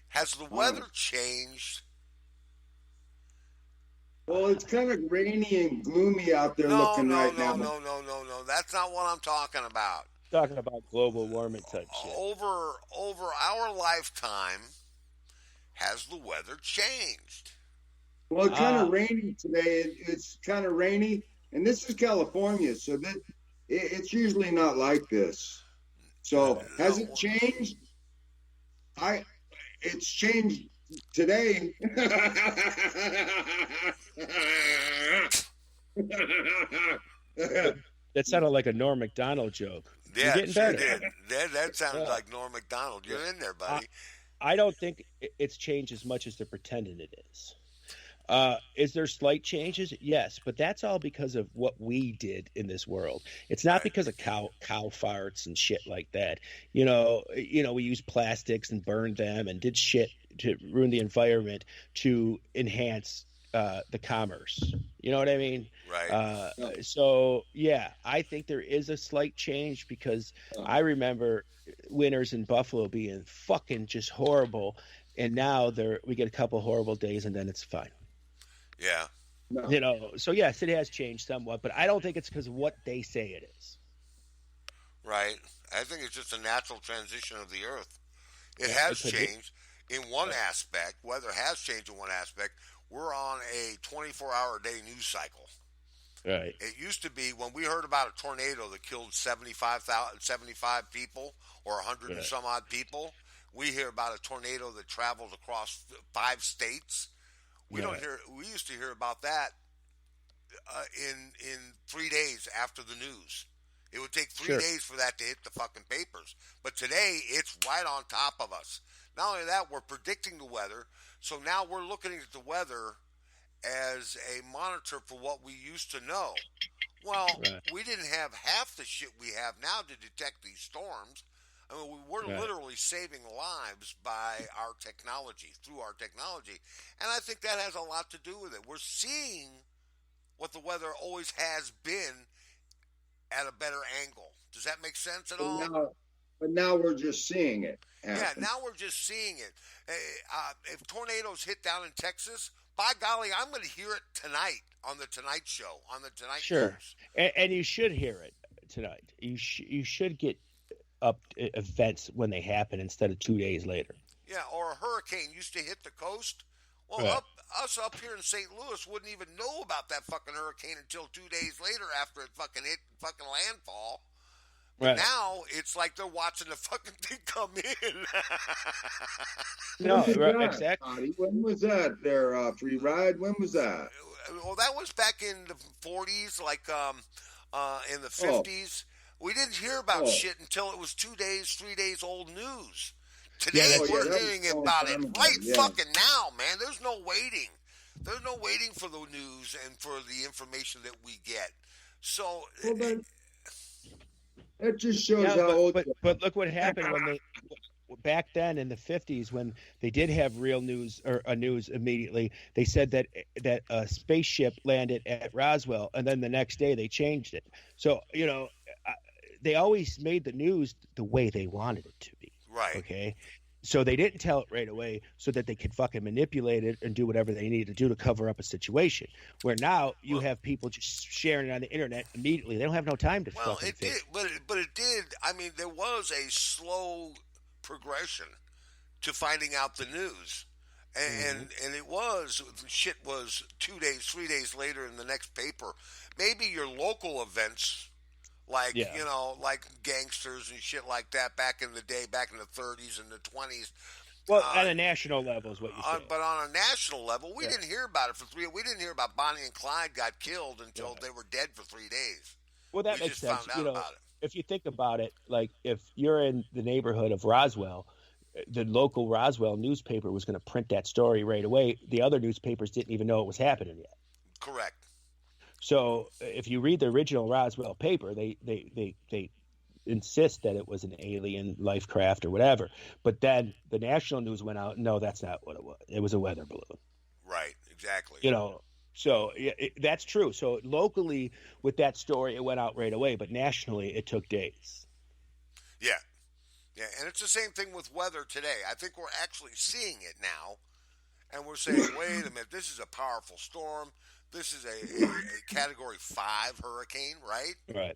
Has the weather changed? Well, it's kind of rainy and gloomy out there No, looking no, right no, now. no, no, no, no. That's not what I'm talking about. Talking about global warming type shit. Over our lifetime, has the weather changed? Well, it's kind of rainy today. It's kind of rainy, and this is California, so that it's usually not like this. So has it changed? It's changed today. That sounded like a Norm Macdonald joke. You're Yeah, getting sure better. did. That sounds Yeah. like Norm Macdonald. You're in there, buddy. I don't think it's changed as much as they're pretending it is. Is there slight changes? Yes, but that's all because of what we did in this world. It's not Right. because of cow farts and shit like that. We used plastics and burned them and did shit to ruin the environment to enhance the commerce. You know what I mean? Right. So yeah, I think there is a slight change because I remember winters in Buffalo being fucking just horrible, and now we get a couple horrible days and then it's fine. Yeah. No. So yes, it has changed somewhat, but I don't think it's because of what they say it is. Right. I think it's just a natural transition of the earth. It Yeah, has it could be. changed in one aspect. Weather has changed in one aspect. We're on a 24-hour day news cycle. Right. It used to be when we heard about a tornado that killed 75 people or 100 and Right. some odd people. We hear about a tornado that travels across 5 states. We don't Right. hear. We used to hear about that in 3 days after the news. It would take three Sure. days for that to hit the fucking papers. But today, it's right on top of us. Not only that, we're predicting the weather. So now we're looking at the weather as a monitor for what we used to know. Well, Right. we didn't have half the shit we have now to detect these storms. I mean, we're Right. literally saving lives by our technology, through our technology. And I think that has a lot to do with it. We're seeing what the weather always has been at a better angle. Does that make sense at all? But now we're just seeing it Yeah, happen. now we're just seeing it. If tornadoes hit down in Texas, by golly, I'm going to hear it tonight on the Tonight Show, on the Tonight Sure. News. And you should hear it tonight. You should get up events when they happen instead of 2 days later. Yeah, or a hurricane used to hit the coast. Well, Right. us up here in St. Louis wouldn't even know about that fucking hurricane until 2 days later after it fucking hit fucking landfall. But Right. now it's like they're watching the fucking thing come in. No, When was right, that, exactly. Scotty? When was that? Their free ride? When was that? Well, that was back in the 40s, like in the 50s. We didn't hear about shit until it was 2 days, 3 days old news. Today that's- we're that was hearing a long about time it ago, right yeah. fucking now, man. There's no waiting. There's no waiting for the news and for the information that we get. So, Well, then, that just shows Yeah, how old. but look what happened when they back then in the 50s when they did have real news or a news immediately. They said that a spaceship landed at Roswell, and then the next day they changed it. So they always made the news the way they wanted it to be. right. Okay. So they didn't tell it right away so that they could fucking manipulate it and do whatever they needed to do to cover up a situation. Where now you have people just sharing it on the internet immediately. They don't have no time to Well, fucking it figure. did, but it did. I mean, there was a slow progression to finding out the news. and it was shit was 2 days, 3 days later in the next paper. Maybe your local events, like Yeah. like gangsters and shit like that back in the day, back in the 30s and the 20s. Well, at a national level is what you say. But on a national level, we Yeah. didn't hear about it for 3. We didn't hear about Bonnie and Clyde got killed until they were dead for 3 days. Well, that We makes just sense. found out about it. If you think about it, like if you're in the neighborhood of Roswell, the local Roswell newspaper was going to print that story right away. The other newspapers didn't even know it was happening yet. Correct. So if you read the original Roswell paper, they insist that it was an alien life craft or whatever. But then the national news went out. No, that's not what it was. It was a weather balloon. Right. Exactly. So that's true. So locally with that story, it went out right away. But nationally, it took days. Yeah. Yeah, and it's the same thing with weather today. I think we're actually seeing it now, and we're saying, wait a minute, this is a powerful storm. This is a Category 5 hurricane, right? Right.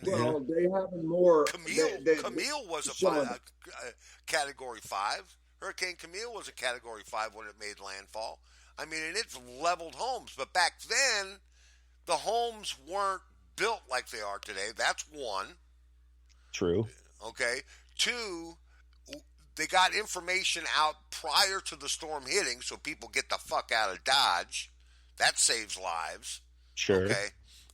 Well, they have more. Camille was a Category 5. Hurricane Camille was a Category 5 when it made landfall. I mean, and it's leveled homes. But back then, the homes weren't built like they are today. That's one. True. Okay. 2, they got information out prior to the storm hitting so people get the fuck out of Dodge. That saves lives. Sure.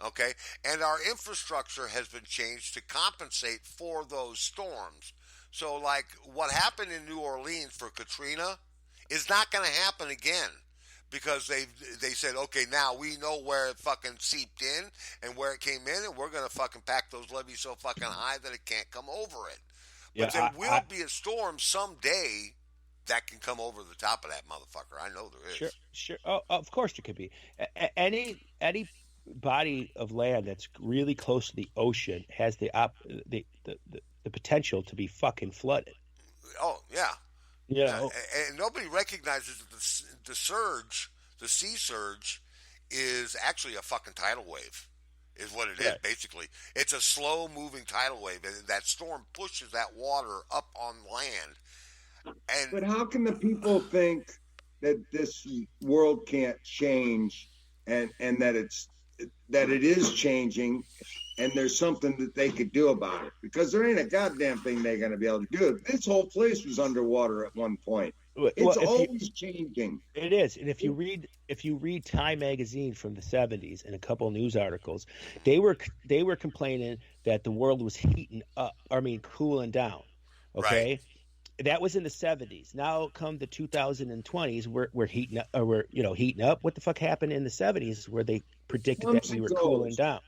Okay. And our infrastructure has been changed to compensate for those storms. So, like, what happened in New Orleans for Katrina is not going to happen again. Because they said, okay, now we know where it fucking seeped in and where it came in, and we're going to fucking pack those levees so fucking high that it can't come over it. But there will be a storm someday that can come over the top of that motherfucker. I know there is. Sure. Oh, of course there could be. Any body of land that's really close to the ocean has the potential to be fucking flooded. Oh, yeah. And nobody recognizes that the surge, the sea surge, is actually a fucking tidal wave, is what it is, basically. It's a slow-moving tidal wave, and that storm pushes that water up on land. But how can the people think that this world can't change and that it is changing and there's something that they could do about it? Because there ain't a goddamn thing they're going to be able to do. This whole place was underwater at one point. It's always changing. It is. And if you read Time magazine from the 70s and a couple of news articles, they were complaining that the world was cooling down. Okay? Right. That was in the 70s. Now come the 2020s, we're heating up, heating up. What the fuck happened in the 70s where they predicted that we were cooling down?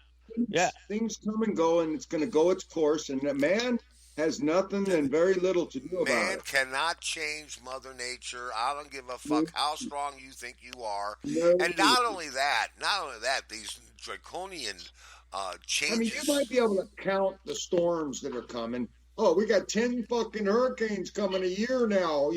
Things come and go, and it's going to go its course, and man has nothing and very little to do about it. Man cannot change Mother Nature. I don't give a fuck how strong you think you are. And not only that, these draconian changes. I mean, you might be able to count the storms that are coming. Oh, we got 10 fucking hurricanes coming a year now.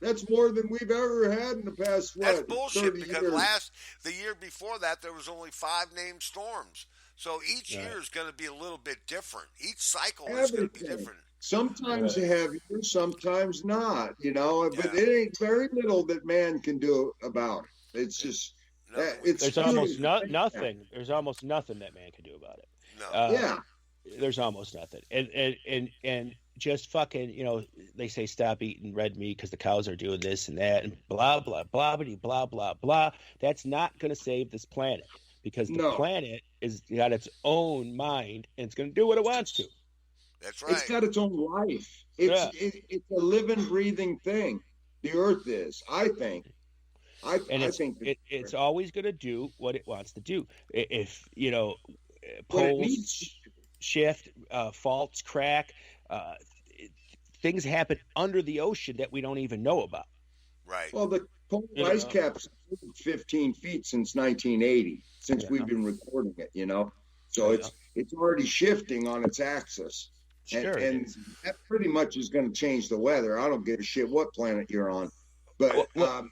That's more than we've ever had in the past, That's bullshit, because years. The year before that, there was only 5 named storms. So each year is going to be a little bit different. Each cycle is going to be different. Sometimes heavier, sometimes not, but it ain't very little that man can do about it. It's just, there's almost nothing. There's almost nothing that man can do about it. No. There's almost nothing. And just fucking, they say stop eating red meat because the cows are doing this and that and blah, blah, blah, blah, blah, blah. That's not going to save this planet. Because the planet is got its own mind and it's going to do what it wants to. That's right. It's got its own life. It's a living, breathing thing. The Earth is, I think. I think it's always going to do what it wants to do. If poles shift, faults crack, things happen under the ocean that we don't even know about. Right. Well, the polar ice cap's 15 feet since 1980. Since we've been recording it, so it's already shifting on its axis, and that pretty much is going to change the weather. I don't give a shit what planet you're on, but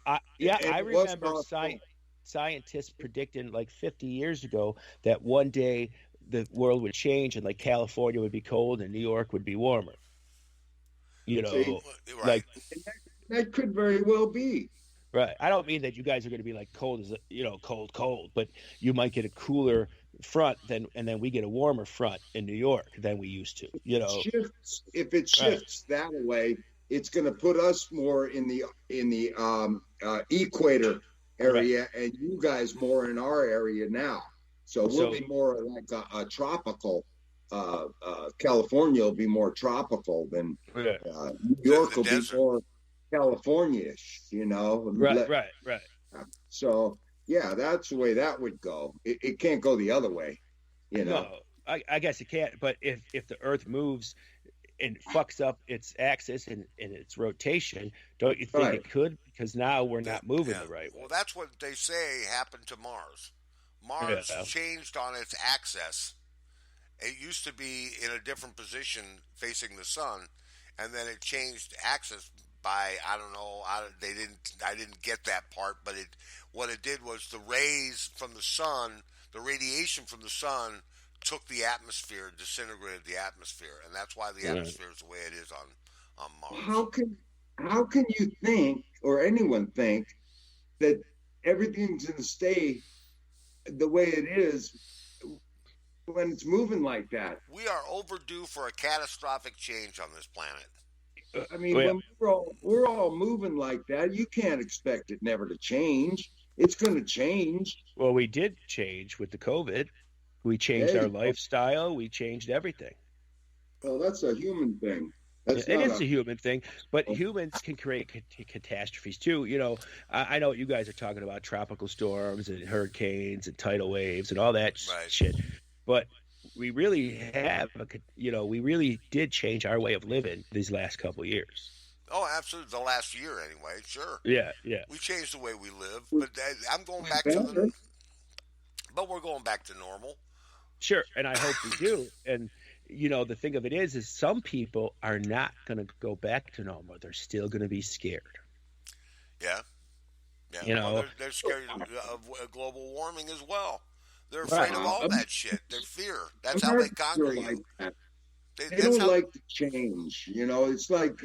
I remember scientists predicting like 50 years ago that one day the world would change and like California would be cold and New York would be warmer. Right. Like That could very well be. Right. I don't mean that you guys are going to be like cold as cold, but you might get a cooler front and then we get a warmer front in New York than we used to. Shifts. If it Right. shifts that way, it's going to put us more in the equator Right. area, and you guys more in our area now. So we'll So be more like a tropical. California will be more tropical than yeah. New York The will be desert. more California-ish, Right. So yeah, that's the way that would go. It can't go the other way. No, I guess it can't. But if the Earth moves and fucks up its axis and its rotation, don't you think Right. it could? Because now we're That- not moving yeah. the right way. Well, that's what they say happened to Mars. Mars Yeah. changed on its axis. It used to be in a different position facing the sun, and then it changed axis by I don't know. I didn't get that part, but what it did was the rays from the sun, the radiation from the sun, took the atmosphere, disintegrated the atmosphere, and that's why the Right. atmosphere is the way it is on Mars. How can you think or anyone think that everything's going to stay the way it is when it's moving like that? We are overdue for a catastrophic change on this planet. I mean, Yeah. when we're all moving like that, you can't expect it never to change. It's going to change. Well, we did change with the COVID. We changed Hey. our lifestyle. We changed everything. Well, that's a human thing. That's It not is a human thing, but humans can create catastrophes too. I know what you guys are talking about tropical storms and hurricanes and tidal waves and all that Right. shit. But we really we really did change our way of living these last couple of years. Oh, absolutely. The last year, anyway. Sure. Yeah. We changed the way we live, but I'm going back to better. but we're going back to normal. Sure. And I hope we do. And, the thing of it is some people are not going to go back to normal. They're still going to be scared. Yeah. You they're scared of global warming as well. They're afraid of all that shit. They're fear. That's how they conquer Americans are you. like that. They That's don't how. like to change. It's like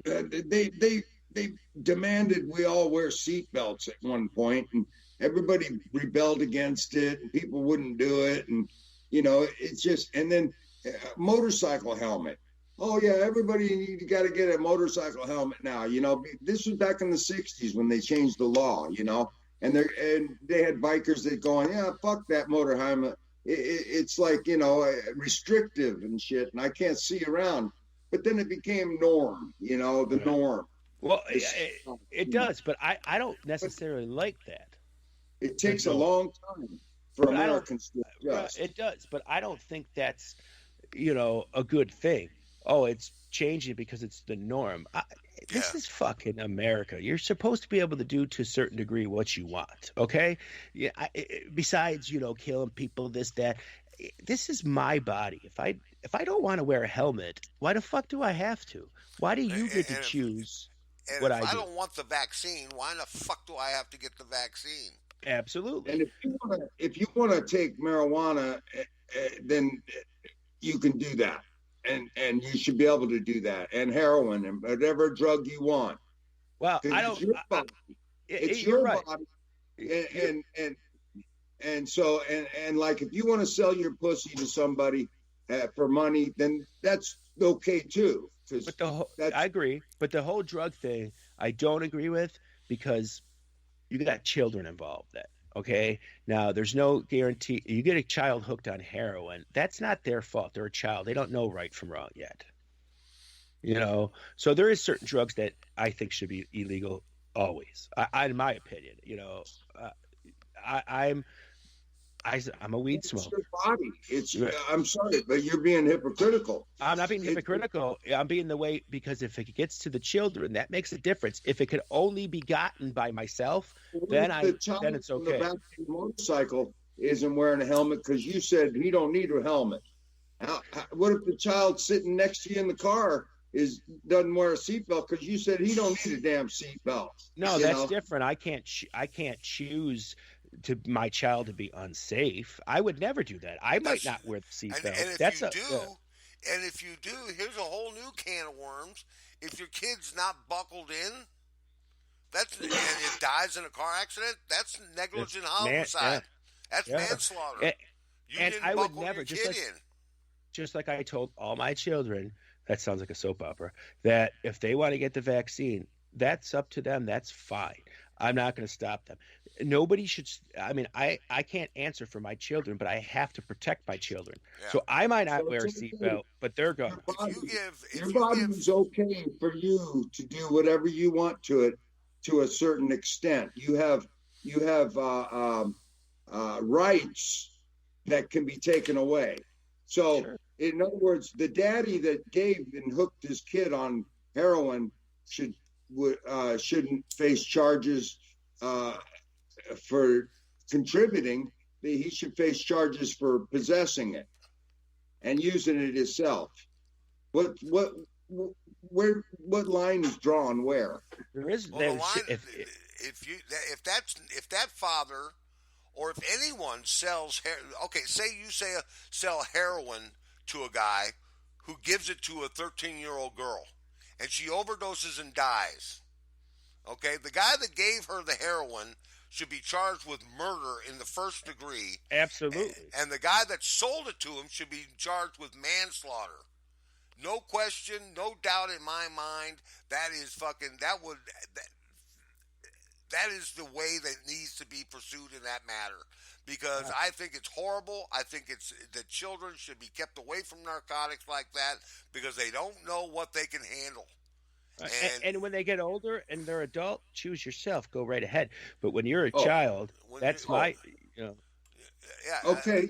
they demanded we all wear seatbelts at one point, and everybody rebelled against it, and people wouldn't do it, and it's just. And then motorcycle helmet. Oh yeah, everybody, you got to get a motorcycle helmet now. This was back in the '60s when they changed the law. And they had bikers that going, yeah, fuck that motor helmet. It's like restrictive and shit, and I can't see around. But then it became norm, the norm. Well, it does, but I don't necessarily like that. It takes a long time for But I don't- Americans to adjust. It does, but I don't think that's a good thing. Oh, it's changing because it's the norm. This Yeah. is fucking America. You're supposed to be able to do to a certain degree what you want. Okay. Yeah. Besides, killing people, this, that. This is my body. If I don't want to wear a helmet, why the fuck do I have to? Why do you get to And- choose And what if I I do? don't want the vaccine, why the fuck do I have to get the vaccine? Absolutely. And if you want to take marijuana, then you can do that, and you should be able to do that, and heroin and whatever drug you want. Well, 'Cause I don't. It's your body. It's You're your right. body, and so like if you want to sell your pussy to somebody for money, then that's okay too. But I agree. But the whole drug thing, I don't agree with because you got children involved. Okay. Now, there's no guarantee. You get a child hooked on heroin. That's not their fault. They're a child. They don't know right from wrong yet. So there is certain drugs that I think should be illegal always. In my opinion, I'm a weed It's smoker. your body. Right. I'm sorry, but you're being hypocritical. I'm not being hypocritical. I'm being the way because if it gets to the children, that makes a difference. If it could only be gotten by myself, then it's On the okay. back of the motorcycle isn't wearing a helmet because you said he don't need a helmet. What if the child sitting next to you in the car doesn't wear a seatbelt because you said he don't need a damn seatbelt? No, that's different. I can't choose to my child to be unsafe. I would never do that. I might not wear the And seatbelt. if That's you do, And if you do, here's a whole new can of worms. If your kid's not buckled in, and it dies in a car accident, that's negligent homicide. That's yeah. manslaughter. And, You and didn't I would buckle never, your kid in. just like I told all my children, that sounds like a soap opera, that if they want to get the vaccine, that's up to them. That's fine. I'm not going to stop them. Nobody should. I mean, I can't answer for my children, but I have to protect my children. Yeah. So I might not wear a seatbelt, but they're going. Your body is okay for you to do whatever you want to it to a certain extent. You have rights that can be taken away. So, sure. In other words, the daddy that gave and hooked his kid on heroin shouldn't face charges for contributing. He should face charges for possessing it and using it himself. What line is drawn where? There is the line, if that father or if anyone sells say you sell heroin to a guy who gives it to a 13-year-old girl and she overdoses and dies. Okay, the guy that gave her the heroin should be charged with murder in the first degree. Absolutely. And the guy that sold it to him should be charged with manslaughter. No question, no doubt in my mind. That is the way that needs to be pursued in that matter. Because I think it's horrible. I think it's that children should be kept away from narcotics like that because they don't know what they can handle. And when they get older and they're adult, choose yourself. Go right ahead. But when you're a child, that's my. Yeah. Okay,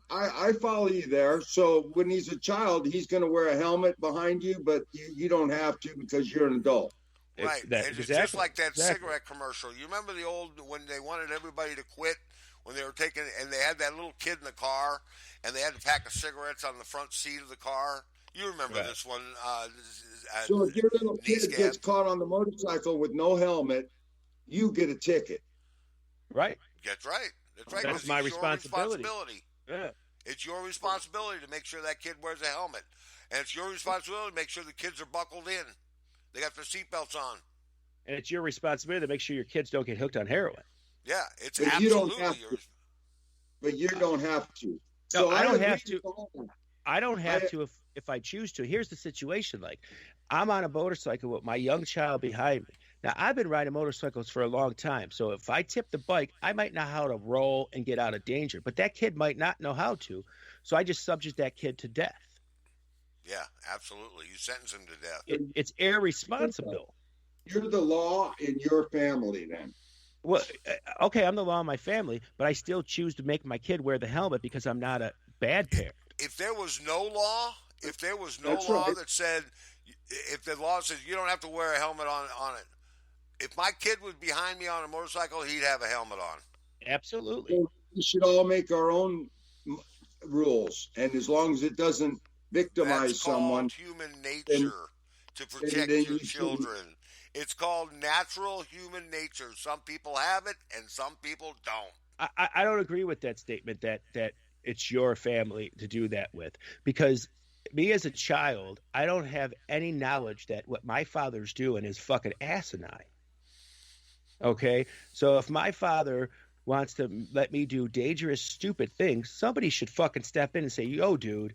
I follow you there. So when he's a child, he's going to wear a helmet behind you, but you don't have to because you're an adult. Right. It's just like that cigarette commercial. You remember the old when they wanted everybody to quit when they were taking and they had that little kid in the car and they had a pack of cigarettes on the front seat of the car. You remember this one. So if your little kid gets caught on the motorcycle with no helmet, you get a ticket. Right. That's right. That's right. That's my responsibility. Yeah. It's your responsibility to make sure that kid wears a helmet. And it's your responsibility to make sure the kids are buckled in. They got their seatbelts on. And it's your responsibility to make sure your kids don't get hooked on heroin. Yeah, it's absolutely yours. But you don't have to. So I don't have to. I don't have to if I choose to. Here's the situation. Like, I'm on a motorcycle with my young child behind me. Now, I've been riding motorcycles for a long time. So if I tip the bike, I might know how to roll and get out of danger. But that kid might not know how to. So I just subject that kid to death. Yeah, absolutely. You sentence him to death. It's irresponsible. You're the law in your family then. Well, okay, I'm the law in my family, but I still choose to make my kid wear the helmet because I'm not a bad parent. If there was no law, that said, if the law says you don't have to wear a helmet on it, if my kid was behind me on a motorcycle, he'd have a helmet on. Absolutely. We should all make our own rules, and as long as it doesn't victimize someone. That's called human nature to protect your children. It's called natural human nature. Some people have it, and some people don't. I don't agree with that statement that it's your family to do that with, because me as a child, I don't have any knowledge that what my father's doing is fucking asinine. Okay? So if my father wants to let me do dangerous, stupid things, somebody should fucking step in and say, yo, dude,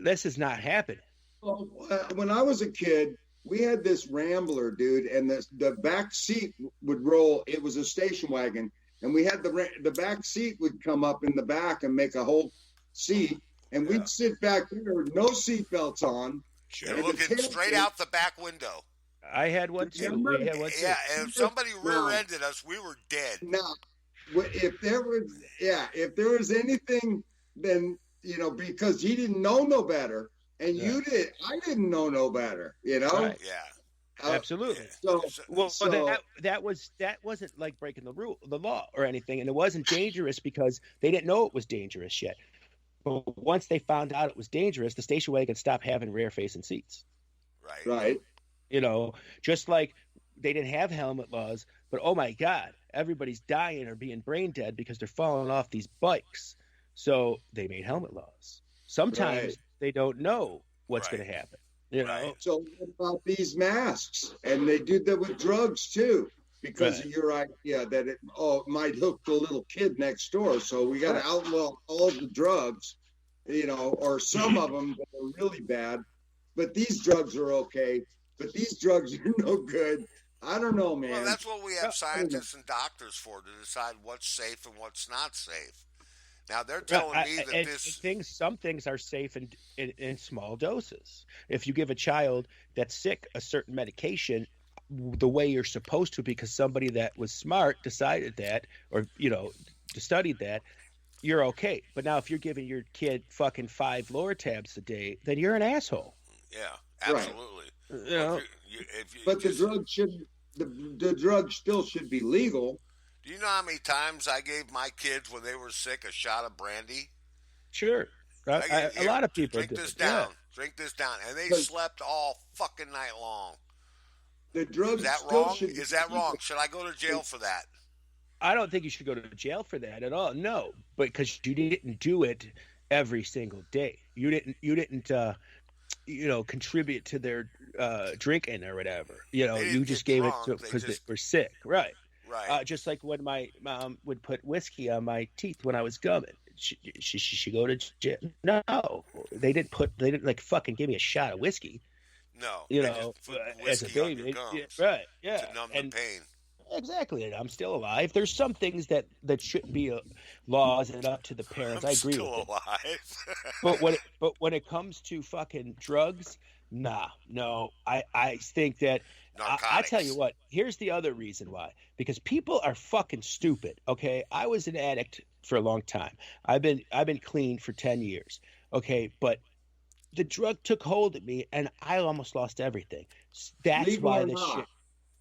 this is not happening. Well, when I was a kid, we had this Rambler, dude, and the back seat would roll. It was a station wagon, and we had the back seat would come up in the back and make a whole seat, and we'd sit back there with no seat belts on. You're looking straight out the back window. I had one too. We had one too. Yeah, and if somebody rear-ended us, we were dead. Now, if there was anything, then because he didn't know no better. And you did. I didn't know no better, Right. Yeah, absolutely. That wasn't like breaking the law or anything, and it wasn't dangerous because they didn't know it was dangerous yet. But once they found out it was dangerous, the station wagon stopped having rear-facing seats. Right. Just like they didn't have helmet laws, but oh my God, everybody's dying or being brain dead because they're falling off these bikes. So they made helmet laws. Sometimes they don't know what's Right. going to happen. You Right. know, So what about these masks? And they do that with drugs too, because right, of your idea that it might hook the little kid next door. So we got to right. outlaw all the drugs, or some of them that are really bad. But these drugs are okay. But these drugs are no good. I don't know, Well, man. that's what we have Well, I don't know. scientists and doctors for, to decide what's safe and what's not safe. Now they're well, telling me that and this. some things are safe in small doses. If you give a child that's sick a certain medication the way you're supposed to, because somebody that was smart decided that, or studied that, you're okay. But now if you're giving your kid fucking 5 Lortabs a day, then you're an asshole. Yeah, Right. absolutely. You Well, know, But the just, drug shouldn't. The drug still should be legal. do you know how many times I gave my kids when they were sick a shot of brandy? sure. I gave, A here, lot of people drink do this it. Yeah. down, drink this down, and they Because slept all fucking night long. the Is drug that still wrong? should be Is that wrong? legal. Should I go to jail for that? I don't think you should go to jail for that at all. No, because you didn't do it every single day. You didn't contribute to their drinking or whatever. They You didn't just get gave it drunk. They because they just were sick, right? right. Just like when my mom would put whiskey on my teeth when I was gumming. She should go to jail. No, they didn't like fucking give me a shot of whiskey, No, you they know, just put as a whiskey on your baby. gums Right, yeah. to numb the And pain. exactly, and I'm still alive. There's some things that shouldn't be laws and up to the parents. I'm I agree with still it. alive. But when it comes to fucking drugs, nah, no. I think that I tell you Narcotics. what. Here's the other reason why. Because people are fucking stupid. Okay, I was an addict for a long time. I've been clean for 10 years. Okay, but the drug took hold of me, and I almost lost everything. That's Legal why or the shit. not.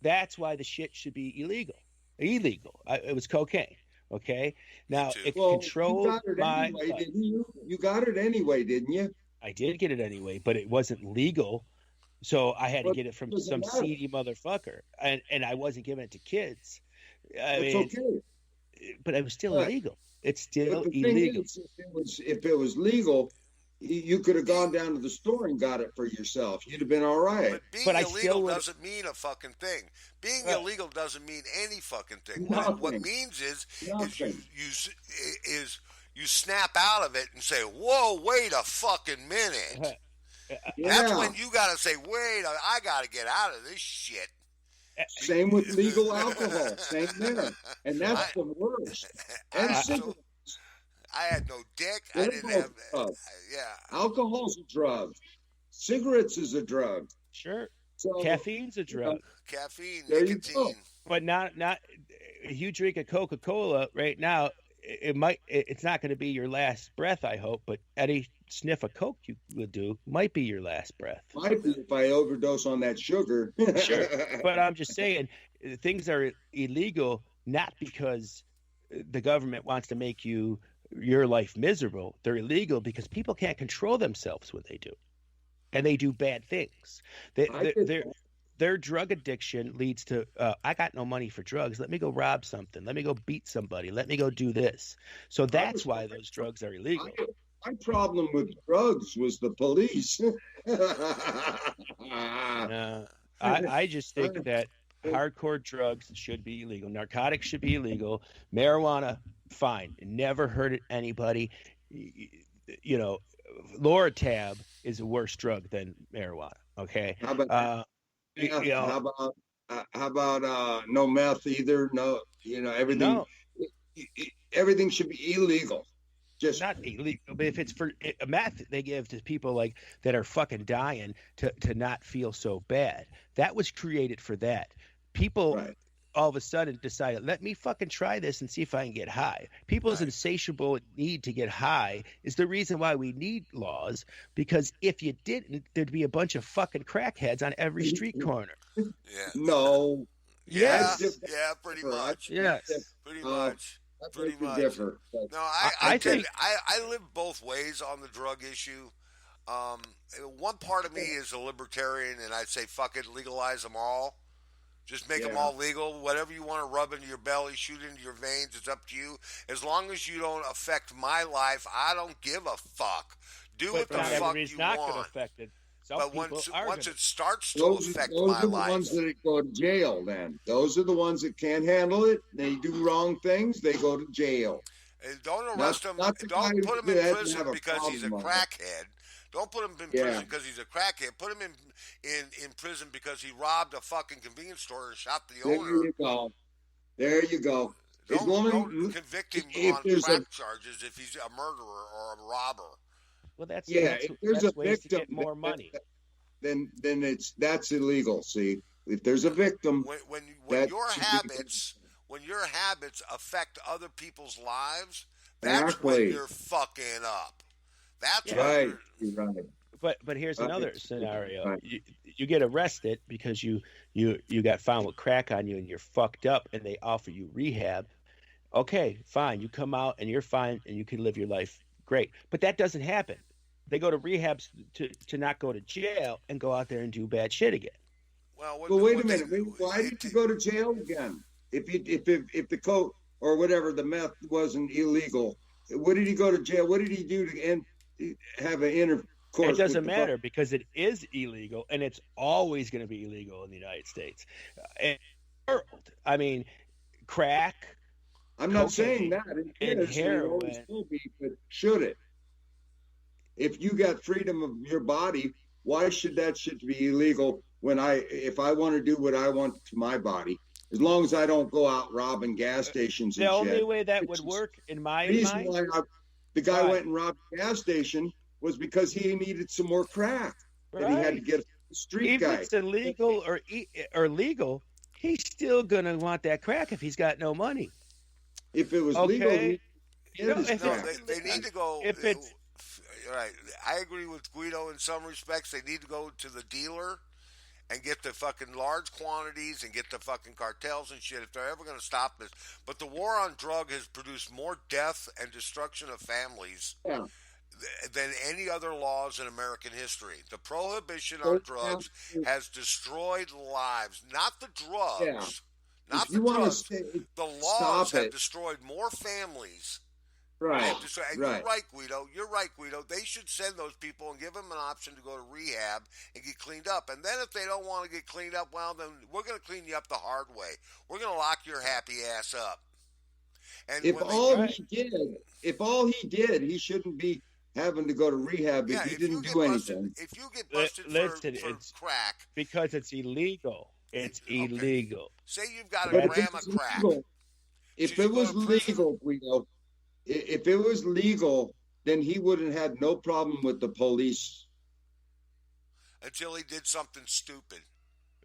That's why the shit should be illegal. Illegal. It was cocaine. Okay. Me Now too. it Well, you controlled got it my anyway, life. didn't you? You got it anyway, didn't you? I did get it anyway, but it wasn't legal. So I had to But get it it from doesn't some matter. seedy motherfucker, and I wasn't giving it to kids. I It's mean, okay. but it was still But illegal. It's but still the thing illegal. is, if it was legal, you could have gone down to the store and got it for yourself. You'd have been all right. But being But I illegal still would. doesn't mean a fucking thing. Being Right. illegal doesn't mean any fucking thing. What Nothing. means is Nothing. you snap out of it and say, "Whoa, wait a fucking minute." That's Yeah. when you gotta say, "Wait, I gotta get out of this shit." Same with legal alcohol. Same there. And that's I, the worst. I And had cigarettes. I had no dick. I They're didn't both have. drugs. Yeah, Alcohol's a drug. Cigarettes is a drug. Sure, So caffeine's a drug, caffeine, there you go. nicotine. but not. If you drink a Coca-Cola right now, it's not going to be your last breath. I hope, but any sniff of Coke you would do might be your last breath. might be if I overdose on that sugar. Sure, but I'm just saying things are illegal not because the government wants to make your life miserable. They're illegal because people can't control themselves when they do, and they do bad things. I did Their drug addiction leads to I got no money for drugs. Let me go rob something. Let me go beat somebody. Let me go do this. So that's why those drugs are illegal. My problem with drugs was the police. I just think that hardcore drugs should be illegal. Narcotics should be illegal. Marijuana, fine. It never hurted anybody. Loratab is a worse drug than marijuana. Okay. How about meth? How about no meth either? No, everything. No, Everything should be illegal. Just not illegal. But if it's for a meth, they give to people like that are fucking dying to not feel so bad. That was created for that. People right. all of a sudden decided, let me fucking try this and see if I can get high. People's Right. insatiable need to get high is the reason why we need laws, because if you didn't, there'd be a bunch of fucking crackheads on every street corner. Yeah. No. Yeah. That's different. Yeah. Pretty much. Yes. Pretty Uh, much. I Pretty think they're much. different. No, I I think live both ways on the drug issue. Um, One part of me is a libertarian, and I'd say fuck it, legalize them all. Just make them Yeah. all legal. Whatever you want to rub into your belly, shoot into your veins, it's up to you. As long as you don't affect my life, I don't give a fuck. Do But what the not fuck everybody's you not going to want. affect it. Some But people are once gonna. it starts to Those affect those my are the ones life, that go to jail. Then those are the ones that can't handle it. They do wrong things. They go to jail. don't Not arrest him. not the guy Don't put him in that doesn't prison have a because he's a problem on it. crackhead. Don't put him in Yeah, prison because he's a crackhead. Put him in prison because he robbed a fucking convenience store and shot the there owner. you go. There you go. As Don't long convict him if on there's a crack charges if he's a murderer or a robber. Well, that's yeah, that's if there's a that's ways to victim, get more money. then that's illegal. See, if there's a victim, When that your should habits be affect other people's lives, that's when exactly you're fucking up. That's Yeah. when right. you're You're right. But here's Right. another scenario. Right. You get arrested because you got found with crack on you and you're fucked up, and they offer you rehab. Okay, fine. You come out and you're fine and you can live your life great. But that doesn't happen. They go to rehabs to not go to jail and go out there and do bad shit again. well. But wait a minute. Why did you go to jail again? If the coke or whatever the meth wasn't illegal, what did he go to jail? What did he do to have an intercourse? It doesn't with the matter because it is illegal and it's always going to be illegal in the United States. And I mean, crack, I'm not cocaine saying that it and is, and it always heroin. will be, but should it? If you got freedom of your body, why should that shit be illegal if I want to do what I want to my body? As long as I don't go out robbing gas stations and The shit. only way that Which would is work in my The reason mind, why the guy Right. went and robbed a gas station was because he needed some more crack. And he had to right? get a street Even guy. if it's illegal or legal, he's still gonna want that crack if he's got no money. If it was legal, Okay, he'd No, get his if No, crack. they need to go. if it's Right, I agree with Guido in some respects. They need to go to the dealer and get the fucking large quantities and get the fucking cartels and shit if they're ever going to stop this. But the war on drug has produced more death and destruction of families Yeah. than any other laws in American history. The prohibition on drugs has destroyed lives, not the drugs. Yeah. Not If the you want drugs. to The laws stop have it. destroyed more families. Right. And Right. you're right, Guido. You're right, Guido. They should send those people and give them an option to go to rehab and get cleaned up. And then if they don't want to get cleaned up, well, then we're going to clean you up the hard way. We're going to lock your happy ass up. And If when all Right. he did, he shouldn't be having to go to rehab if he if you didn't get do busted, anything. if you get busted Listen, for it's crack, because it's illegal. It's Okay. illegal. say you've got a But if gram it of was crack, legal, if Should it you go was to prison? legal, Guido, if it was legal, then he wouldn't have no problem with the police. until he did something stupid.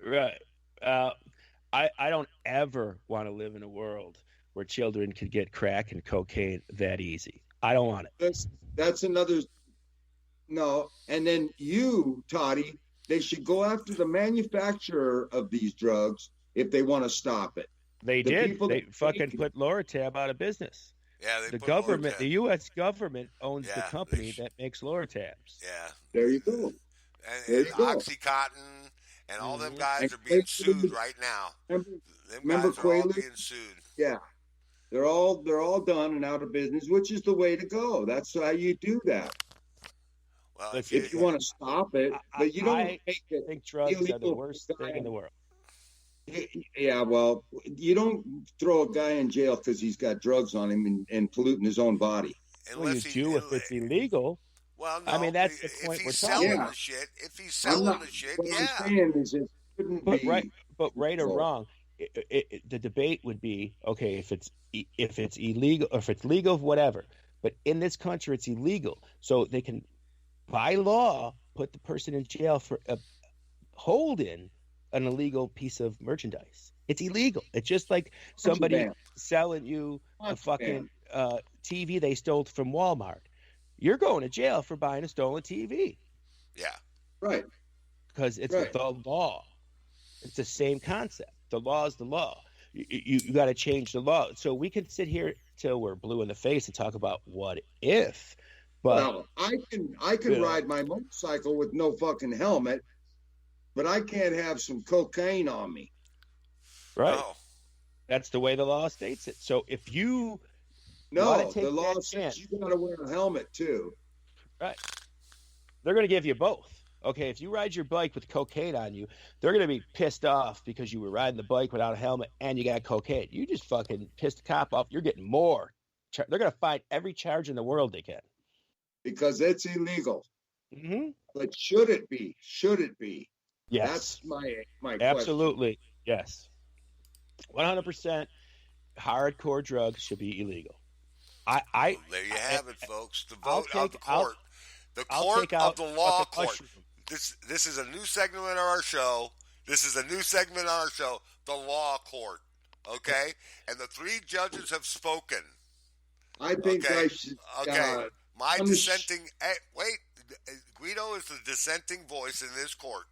Right. I don't ever want to live in a world where children could get crack and cocaine that easy. I don't want it. That's another. No, and then you, Toddy, they should go after the manufacturer of these drugs if they want to stop it. They The did. people They that fucking make it. put Loratab out of business. Yeah, they The put government, Lortab. the U.S. government owns the Yeah, they company sh- that makes Loratabs. Yeah, There you go. There and you go. OxyContin and all them Mhm. guys And are being Quaaludes- sued right now. Remember, Them Remember guys are all Quaaludes? being sued. yeah, they're all done and out of business, which is the way to go. That's how you do that. Well, Listen, If you want to stop it, but you don't I make I it. think drugs are the illegal worst guy. thing in the world. Yeah, well, you don't throw a guy in jail because he's got drugs on him and polluting his own body. Well, you unless he, do if it's illegal. well, no, I mean, that's the if point he's we're selling talking the shit, if he's I'm selling not- the shit, What yeah. I'm saying is it shouldn't But be. right or Well- wrong, the debate would be okay if it's illegal or if it's legal, whatever. But in this country, it's illegal, so they can, by law, put the person in jail for holding an illegal piece of merchandise. It's illegal. It's just like somebody Contraband. selling you a Contraband. fucking TV they stole from Walmart. You're going to jail for buying a stolen TV Yeah. Right. because it's Right. the law. It's the same concept. The law is the law. You got to change the law. So we can sit here till we're blue in the face and talk about what if, but Well, I can Yeah. ride my motorcycle with no fucking helmet, but I can't have some cocaine on me. right, No. that's the way the law states it. So if you No, wanna take the law that says chance. you got to wear a helmet too. Right. they're going to give you both. Okay, if you ride your bike with cocaine on you, they're going to be pissed off because you were riding the bike without a helmet and you got cocaine. You just fucking pissed the cop off. You're getting more. They're going to find every charge in the world they can. Because it's illegal. Mm-hmm. But should it be? Should it be? Yes. That's my Absolutely. Yes. 100% hardcore drugs should be illegal. There you have it, folks. The vote of the court. The court of the law court. This is a new segment on our show. The law court. Okay? And the 3 judges have spoken. I think I should. Okay. My dissenting. Wait. Guido is the dissenting voice in this court.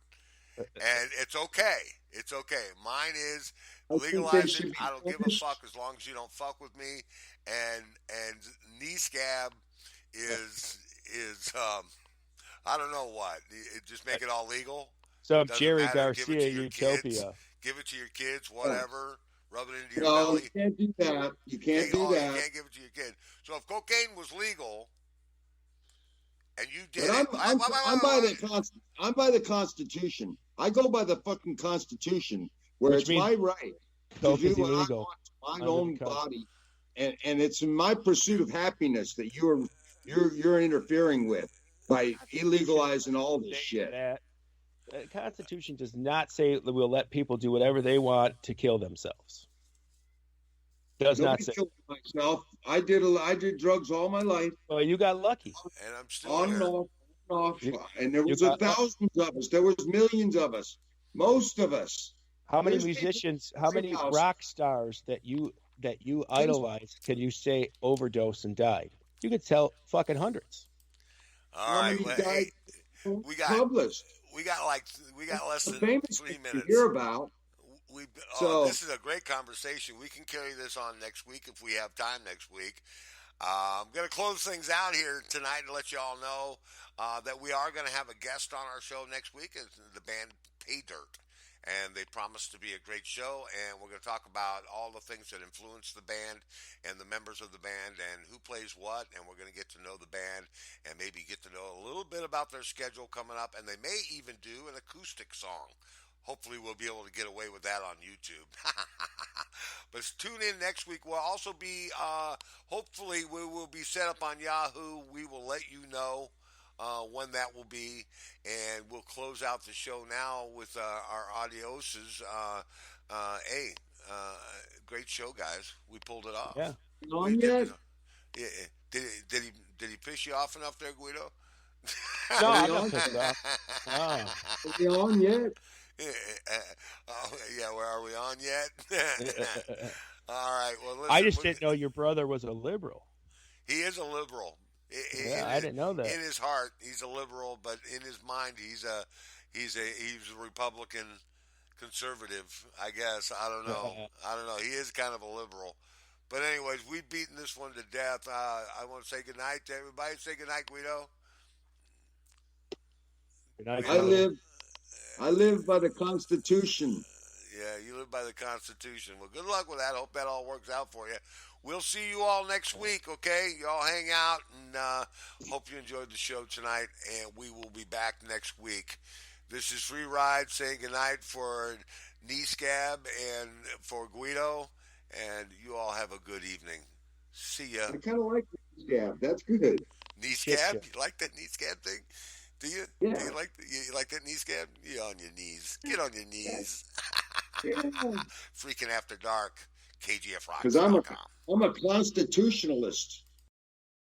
And it's okay. It's okay. Mine is legalizing. I don't give a fuck as long as you don't fuck with me. And knee scab is I don't know what. Just make it all legal. So Jerry Garcia Utopia. Kids, give it to your kids, whatever. Rub it into your no, belly. You can't do that. You can't do that. You can't give it to your kid. So if cocaine was legal and you did I'm by the Constitution. I go by the fucking Constitution, where it's my right to do what I want to my own body, and it's in my pursuit of happiness that you're interfering with by illegalizing all this shit. The Constitution does not say that we'll let people do whatever they want to kill themselves. Does not say. Myself. I did drugs all my life. Well, you got lucky. And I'm still on and off. And there was thousands of us. There was millions of us. Most of us. How many musicians? How many rock stars that you idolize can you say overdosed and died? You could tell fucking hundreds. All right, we got published. We got less than 3 minutes. To hear about. This is a great conversation. We can carry this on next week if we have time next week. I'm going to close things out here tonight and let you all know that we are going to have a guest on our show next week. It's the band Pay Dirt. And they promise to be a great show, and we're going to talk about all the things that influence the band and the members of the band and who plays what, and we're going to get to know the band and maybe get to know a little bit about their schedule coming up, and they may even do an acoustic song. Hopefully we'll be able to get away with that on YouTube. But tune in next week. We'll also be, hopefully we will be set up on Yahoo. We will let you know when that will be, and we'll close out the show now with our adioses. Great show, guys. We pulled it off. Yeah. Did he piss you off enough there, Guido? No, I'm not pissed off. Are we on yet? Where are we on yet? All right. Well, listen, I just didn't know your brother was a liberal. He is a liberal. I didn't know that. In his heart, he's a liberal, but in his mind, he's a Republican conservative. I guess I don't know. He is kind of a liberal. But anyways, we've beaten this one to death. I want to say goodnight to everybody. Say goodnight, Guido. Good night, I live by the Constitution. Yeah, you live by the Constitution. Well, good luck with that. Hope that all works out for you. We'll see you all next week, okay? Y'all hang out, and hope you enjoyed the show tonight, and we will be back next week. This is Free Ride saying goodnight for Knee Scab and for Guido, and you all have a good evening. See ya. I kind of like Knee Scab. That's good. Knee Scab? You like that Knee Scab thing? Do you? Yeah. Do you like that knee scab? You're on your knees. Get on your knees. Yeah. Freaking After Dark. KGFRock.com. Because I'm a constitutionalist.